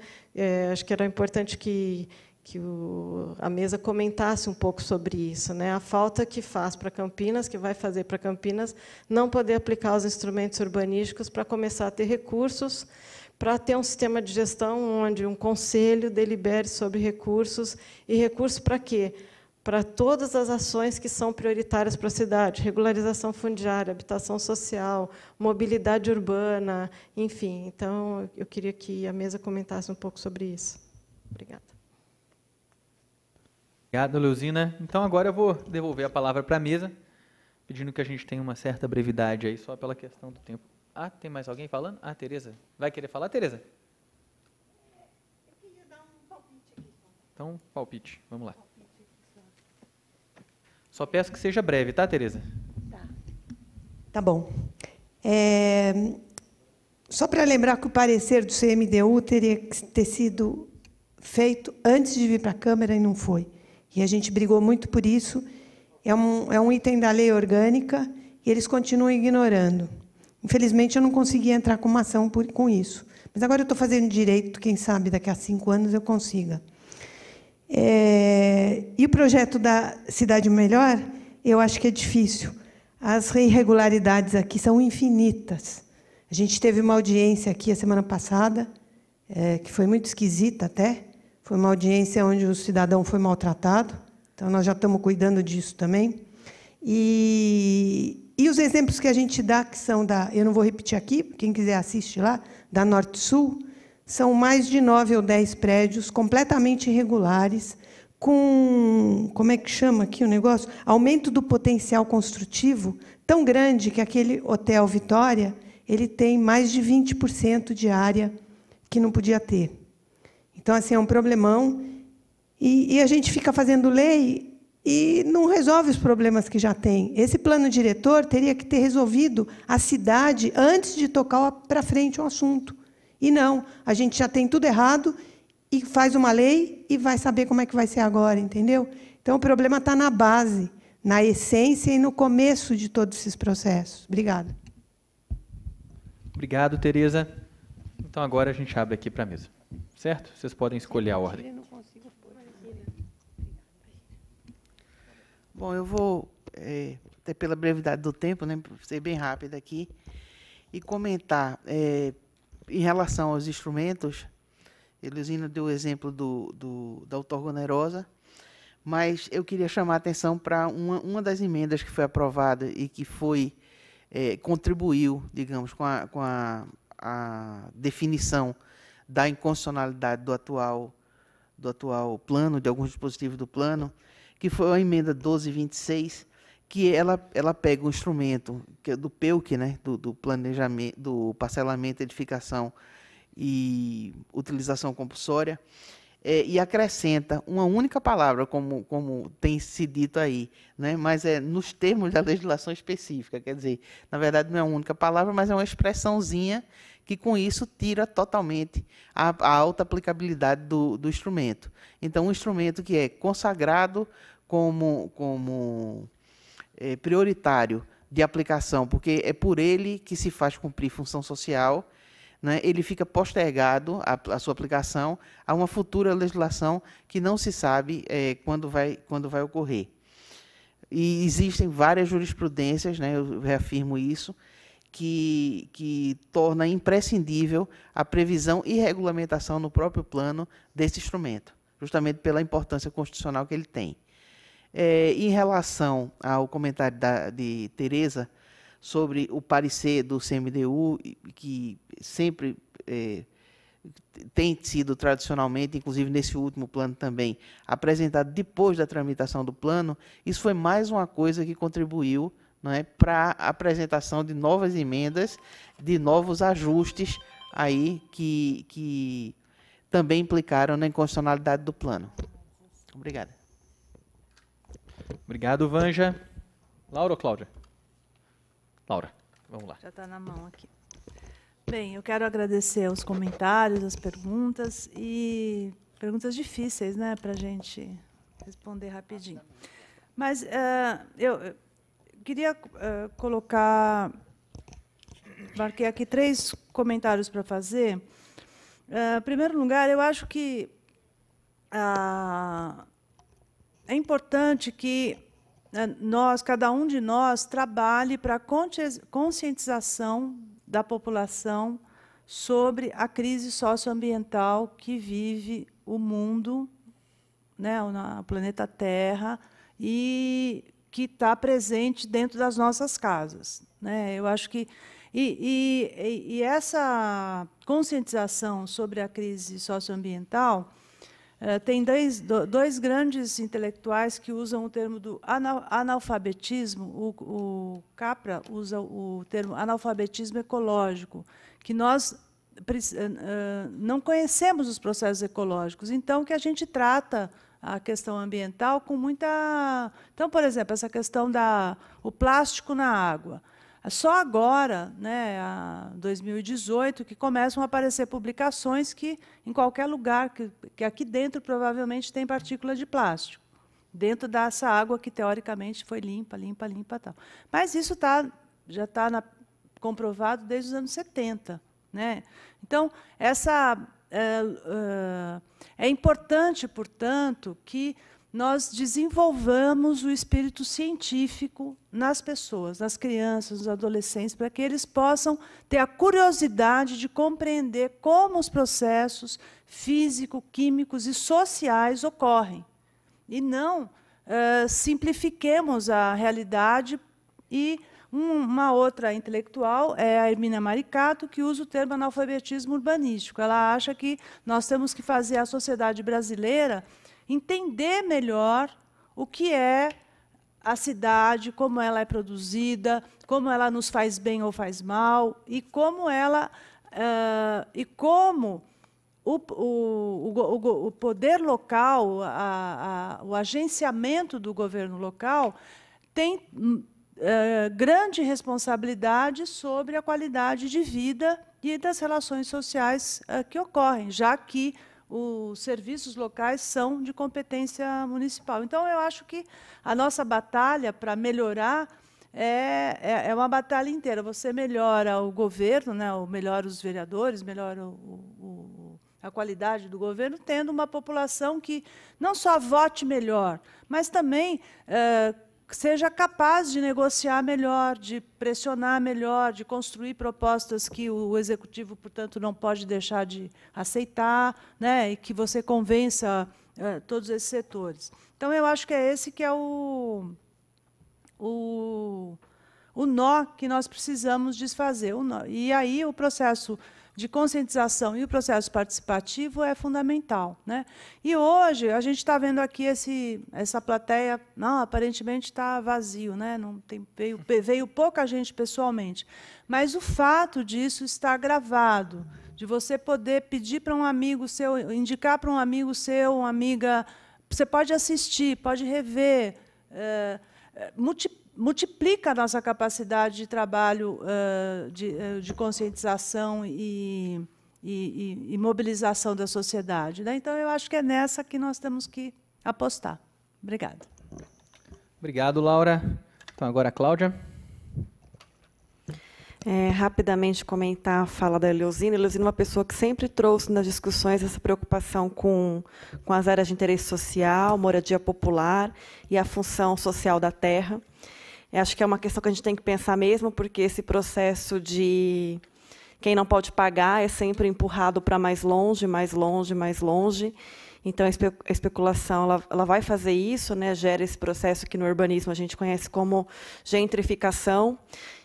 acho que era importante que a mesa comentasse um pouco sobre isso, né? A falta que faz para Campinas, que vai fazer para Campinas, não poder aplicar os instrumentos urbanísticos para começar a ter recursos, para ter um sistema de gestão onde um conselho delibere sobre recursos. E recursos para quê? Para todas as ações que são prioritárias para a cidade, regularização fundiária, habitação social, mobilidade urbana, enfim. Então, eu queria que a mesa comentasse um pouco sobre isso. Obrigada. Obrigado, Leuzina. Então, agora eu vou devolver a palavra para a mesa, pedindo que a gente tenha uma certa brevidade aí, só pela questão do tempo. Ah, tem mais alguém falando? Ah, Tereza. Vai querer falar, Tereza? Eu queria dar um palpite aqui. Então, palpite. Vamos lá. Só peço que seja breve, tá, Tereza? Tá bom. Só para lembrar que o parecer do CMDU teria que ter sido feito antes de vir para a Câmara e não foi. E a gente brigou muito por isso. É um item da lei orgânica e eles continuam ignorando. Infelizmente, eu não consegui entrar com uma ação com isso. Mas agora eu estou fazendo direito, quem sabe daqui a 5 anos eu consiga. E o projeto da Cidade Melhor, eu acho que é difícil. As irregularidades aqui são infinitas. A gente teve uma audiência aqui a semana passada, que foi muito esquisita até. Foi uma audiência onde o cidadão foi maltratado. Então, nós já estamos cuidando disso também. E os exemplos que a gente dá, que são eu não vou repetir aqui, quem quiser assiste lá, da Norte-Sul, são mais de 9 ou 10 prédios completamente irregulares, com, como é que chama aqui o negócio? Aumento do potencial construtivo tão grande que aquele Hotel Vitória ele tem mais de 20% de área que não podia ter. Então, assim, é um problemão. E a gente fica fazendo lei e não resolve os problemas que já tem. Esse plano diretor teria que ter resolvido a cidade antes de tocar para frente o assunto. E não, a gente já tem tudo errado e faz uma lei e vai saber como é que vai ser agora, entendeu? Então, o problema está na base, na essência e no começo de todos esses processos. Obrigada. Obrigado, Tereza. Então, agora a gente abre aqui para a mesa. Certo? Vocês podem escolher a ordem. Bom, eu vou, até pela brevidade do tempo, né, ser bem rápido aqui, e comentar, em relação aos instrumentos. Leuzina deu o exemplo da outorga onerosa, mas eu queria chamar a atenção para uma das emendas que foi aprovada e que contribuiu, digamos, com a definição da inconstitucionalidade do atual plano, de alguns dispositivos do plano, que foi a emenda 1226, que ela pega um instrumento que é do PEUC, né, do planejamento, do parcelamento, edificação e utilização compulsória, e acrescenta uma única palavra, como tem se dito aí, né, mas é nos termos da legislação específica. Quer dizer, na verdade, não é uma única palavra, mas é uma expressãozinha que, com isso, tira totalmente a alta aplicabilidade do instrumento. Então, um instrumento que é consagrado como prioritário de aplicação, porque é por ele que se faz cumprir função social, né, ele fica postergado, a sua aplicação, a uma futura legislação que não se sabe quando vai ocorrer. E existem várias jurisprudências, né, eu reafirmo isso, que torna imprescindível a previsão e regulamentação no próprio plano desse instrumento, justamente pela importância constitucional que ele tem. Em relação ao comentário de Tereza sobre o parecer do CMDU, que sempre tem sido tradicionalmente, inclusive nesse último plano também, apresentado depois da tramitação do plano, isso foi mais uma coisa que contribuiu, não é, para a apresentação de novas emendas, de novos ajustes aí que também implicaram na inconstitucionalidade do plano. Obrigado. Obrigado, Vanja. Laura ou Cláudia? Laura, vamos lá. Já está na mão aqui. Bem, eu quero agradecer os comentários, as perguntas, e perguntas difíceis, né, para a gente responder rapidinho. Mas eu queria colocar... Marquei aqui 3 comentários para fazer. Em primeiro lugar, eu acho que é importante que cada um de nós, trabalhe para a conscientização da população sobre a crise socioambiental que vive o mundo, né, o planeta Terra, e que está presente dentro das nossas casas, né? Eu acho que essa conscientização sobre a crise socioambiental tem dois grandes intelectuais que usam o termo do analfabetismo. O Capra usa o termo analfabetismo ecológico, que nós não conhecemos os processos ecológicos, então que a gente trata a questão ambiental com muita... Então, por exemplo, essa questão o plástico na água. Só agora, né, 2018, que começam a aparecer publicações que, em qualquer lugar, que aqui dentro provavelmente tem partícula de plástico, dentro dessa água que, teoricamente, foi limpa. Tal. Mas isso já está comprovado desde os anos 70. Né? Então, é importante, portanto, que nós desenvolvamos o espírito científico nas pessoas, nas crianças, nos adolescentes, para que eles possam ter a curiosidade de compreender como os processos físicos, químicos e sociais ocorrem. E não simplifiquemos a realidade. E uma outra intelectual é a Hermínia Maricato, que usa o termo analfabetismo urbanístico. Ela acha que nós temos que fazer a sociedade brasileira entender melhor o que é a cidade, como ela é produzida, como ela nos faz bem ou faz mal, e como o poder local, o agenciamento do governo local tem grande responsabilidade sobre a qualidade de vida e das relações sociais que ocorrem, já que os serviços locais são de competência municipal. Então, eu acho que a nossa batalha para melhorar é uma batalha inteira. Você melhora o governo, né, ou melhora os vereadores, melhora a qualidade do governo, tendo uma população que não só vote melhor, mas também seja capaz de negociar melhor, de pressionar melhor, de construir propostas que o executivo, portanto, não pode deixar de aceitar, né, e que você convença todos esses setores. Então, eu acho que é esse que é o nó que nós precisamos desfazer. E aí o processo de conscientização e o processo participativo é fundamental, né? E hoje a gente está vendo aqui essa plateia, aparentemente está vazio, né? Não tem, veio pouca gente pessoalmente, mas o fato disso está gravado, de você poder pedir para um amigo seu, indicar para um amigo seu, uma amiga, você pode assistir, pode rever, multiplica a nossa capacidade de trabalho, de conscientização e mobilização da sociedade, né? Então, eu acho que é nessa que nós temos que apostar. Obrigada. Obrigado, Laura. Então, agora a Cláudia. Rapidamente comentar a fala da Eleusina. Eleusina é uma pessoa que sempre trouxe nas discussões essa preocupação com as áreas de interesse social, moradia popular e a função social da terra. Eu acho que é uma questão que a gente tem que pensar mesmo, porque esse processo de quem não pode pagar é sempre empurrado para mais longe, mais longe, mais longe. Então, a especulação ela vai fazer isso, né? Gera esse processo que no urbanismo a gente conhece como gentrificação.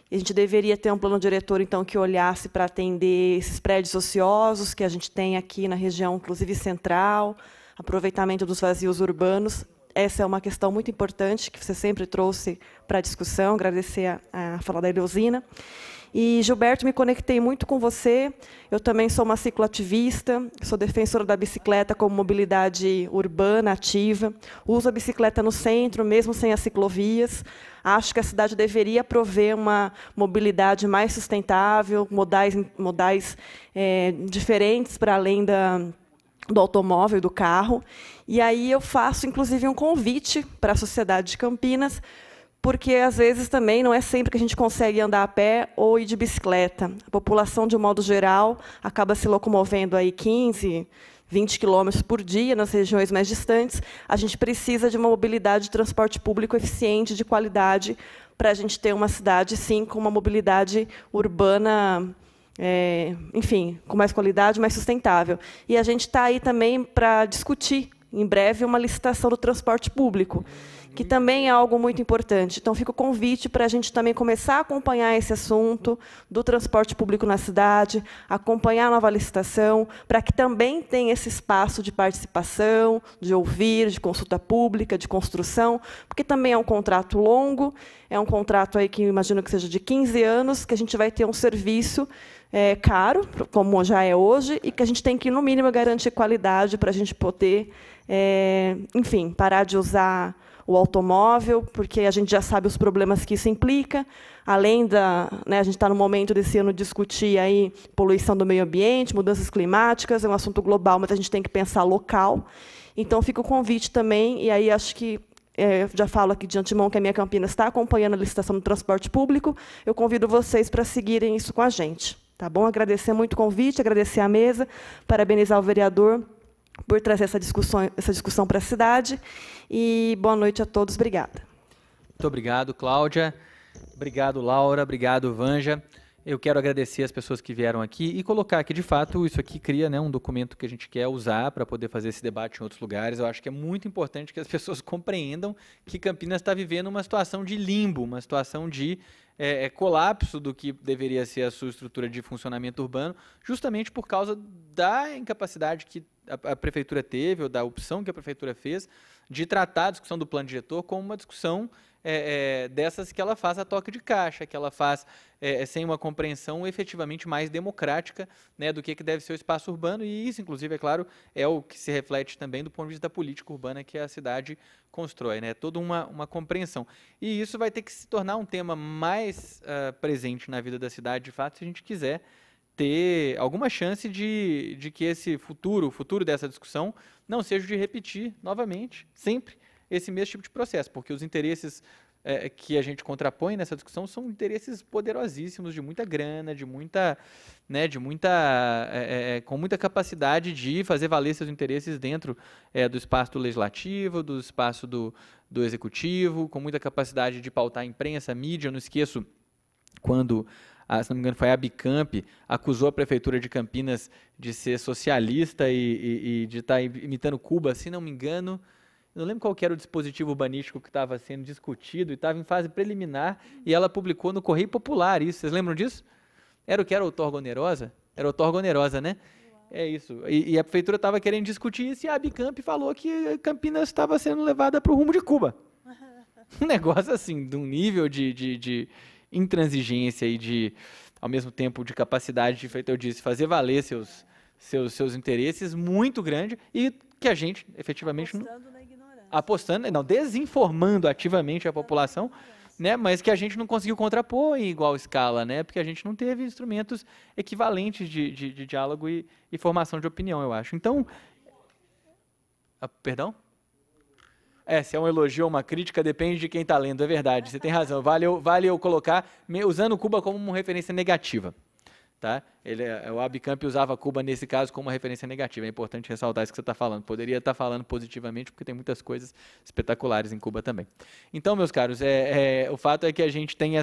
E a gente deveria ter um plano diretor, então, que olhasse para atender esses prédios ociosos que a gente tem aqui na região, inclusive central, aproveitamento dos vazios urbanos. essa é uma questão muito importante que você sempre trouxe para a discussão. Agradecer a fala da Eleusina. E, Gilberto, me conectei muito com você. Eu também sou uma cicloativista, sou defensora da bicicleta como mobilidade urbana, ativa. Uso a bicicleta no centro, mesmo sem as ciclovias. Acho que a cidade deveria prover uma mobilidade mais sustentável, modais diferentes para além do automóvel, do carro. E aí eu faço, inclusive, um convite para a sociedade de Campinas, porque, às vezes, também não é sempre que a gente consegue andar a pé ou ir de bicicleta. A população, de um modo geral, acaba se locomovendo aí 15, 20 quilômetros por dia nas regiões mais distantes. A gente precisa de uma mobilidade de transporte público eficiente, de qualidade, para a gente ter uma cidade, sim, com uma mobilidade urbana, enfim, com mais qualidade, mais sustentável. E a gente está aí também para discutir, em breve, uma licitação do transporte público, que também é algo muito importante. Então, fica o convite para a gente também começar a acompanhar esse assunto do transporte público na cidade, acompanhar a nova licitação, para que também tenha esse espaço de participação, de ouvir, de consulta pública, de construção, porque também é um contrato longo, é um contrato aí que imagino que seja de 15 anos, que a gente vai ter um serviço caro, como já é hoje, e que a gente tem que, no mínimo, garantir qualidade para a gente poder, enfim, parar de usar o automóvel, porque a gente já sabe os problemas que isso implica, além a gente está no momento desse ano discutir aí poluição do meio ambiente, mudanças climáticas, é um assunto global, mas a gente tem que pensar local. Então, fica o convite também, e aí acho que, já falo aqui de antemão que a minha Campinas está acompanhando a licitação do transporte público, eu convido vocês para seguirem isso com a gente. Tá bom? Agradecer muito o convite, agradecer a mesa, parabenizar o vereador por trazer essa discussão para a cidade. E boa noite a todos. Obrigada. Muito obrigado, Cláudia. Obrigado, Laura. Obrigado, Vanja. Eu quero agradecer as pessoas que vieram aqui e colocar que, de fato, isso aqui cria, né, um documento que a gente quer usar para poder fazer esse debate em outros lugares. Eu acho que é muito importante que as pessoas compreendam que Campinas está vivendo uma situação de limbo, uma situação de colapso do que deveria ser a sua estrutura de funcionamento urbano, justamente por causa da incapacidade que a prefeitura teve, ou da opção que a prefeitura fez, de tratar a discussão do plano diretor como uma discussão dessas que ela faz a toque de caixa, que ela faz sem uma compreensão efetivamente mais democrática, né, do que deve ser o espaço urbano, e isso, inclusive, é claro, é o que se reflete também do ponto de vista da política urbana que a cidade constrói, né, toda uma compreensão. E isso vai ter que se tornar um tema mais presente na vida da cidade, de fato, se a gente quiser ter alguma chance de que esse o futuro dessa discussão, não seja de repetir novamente, sempre, esse mesmo tipo de processo, porque os interesses que a gente contrapõe nessa discussão são interesses poderosíssimos, de muita grana, com muita capacidade de fazer valer seus interesses dentro do espaço do legislativo, do espaço do executivo, com muita capacidade de pautar a imprensa, a mídia. Eu não esqueço quando, se não me engano, foi a Abicamp, acusou a prefeitura de Campinas de ser socialista e de estar imitando Cuba, se não me engano. Eu não lembro qual que era o dispositivo urbanístico que estava sendo discutido e estava em fase preliminar, e ela publicou no Correio Popular isso. Vocês lembram disso? Era o que era outorga onerosa? Era outorga onerosa, né? É isso. E a prefeitura estava querendo discutir isso, e a Abicamp falou que Campinas estava sendo levada para o rumo de Cuba. Um negócio assim, de um nível de intransigência e de, ao mesmo tempo, de capacidade de, feito eu disse, fazer valer seus interesses muito grande, e que a gente, efetivamente, desinformando ativamente a população, né, mas que a gente não conseguiu contrapor em igual escala, né, porque a gente não teve instrumentos equivalentes de diálogo e formação de opinião, eu acho. Então, perdão? Se é um elogio ou uma crítica, depende de quem está lendo, é verdade, você tem razão. Vale eu colocar, usando Cuba como uma referência negativa. Tá? O Abicamp usava Cuba, nesse caso, como uma referência negativa. É importante ressaltar isso que você está falando. Poderia estar falando positivamente, porque tem muitas coisas espetaculares em Cuba também. Então, meus caros, o fato é que a gente tem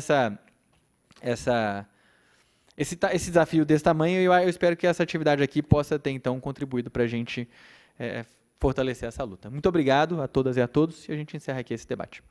esse desafio desse tamanho, e eu espero que essa atividade aqui possa ter, então, contribuído para a gente fortalecer essa luta. Muito obrigado a todas e a todos, e a gente encerra aqui esse debate.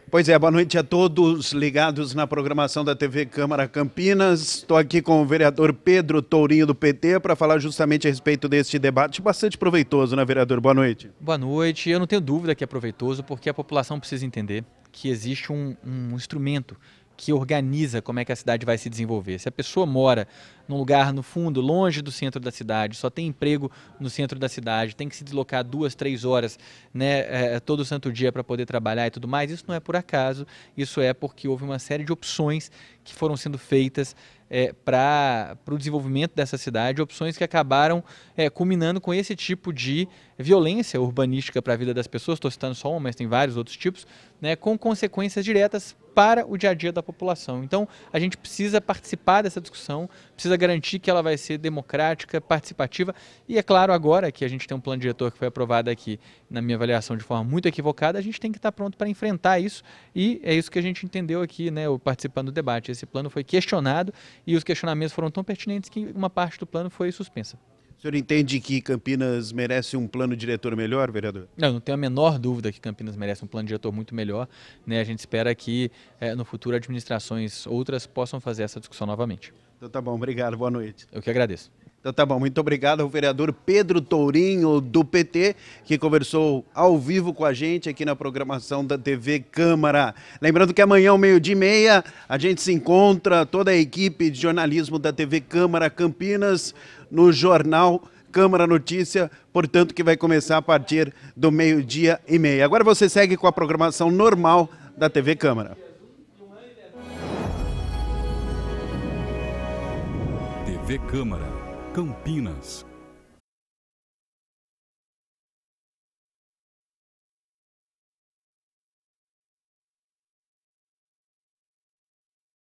Pois é, boa noite a todos ligados na programação da TV Câmara Campinas. Estou aqui com o vereador Pedro Tourinho, do PT, para falar justamente a respeito deste debate bastante proveitoso, né, vereador? Boa noite. Boa noite. Eu não tenho dúvida que é proveitoso, porque a população precisa entender que existe um instrumento que organiza como é que a cidade vai se desenvolver. Se a pessoa mora num lugar no fundo, longe do centro da cidade, só tem emprego no centro da cidade, tem que se deslocar 2, 3 horas, né, todo santo dia para poder trabalhar e tudo mais, isso não é por acaso, isso é porque houve uma série de opções que foram sendo feitas para o desenvolvimento dessa cidade, opções que acabaram culminando com esse tipo de violência urbanística para a vida das pessoas, estou citando só uma, mas tem vários outros tipos, né, com consequências diretas para o dia a dia da população. Então, a gente precisa participar dessa discussão, precisa garantir que ela vai ser democrática, participativa, e é claro, agora que a gente tem um plano diretor que foi aprovado aqui, na minha avaliação, de forma muito equivocada, a gente tem que estar pronto para enfrentar isso, e é isso que a gente entendeu aqui, né, participando do debate. Esse plano foi questionado, e os questionamentos foram tão pertinentes que uma parte do plano foi suspensa. O senhor entende que Campinas merece um plano diretor melhor, vereador? Não tenho a menor dúvida que Campinas merece um plano diretor muito melhor, né? A gente espera que no futuro administrações outras possam fazer essa discussão novamente. Então tá bom, obrigado, boa noite. Eu que agradeço. Então tá bom, muito obrigado ao vereador Pedro Tourinho, do PT, que conversou ao vivo com a gente aqui na programação da TV Câmara. Lembrando que amanhã, ao 12h30, a gente se encontra, toda a equipe de jornalismo da TV Câmara Campinas, no jornal Câmara Notícia, portanto, que vai começar a partir do 12h30. Agora você segue com a programação normal da TV Câmara. TV Câmara Campinas.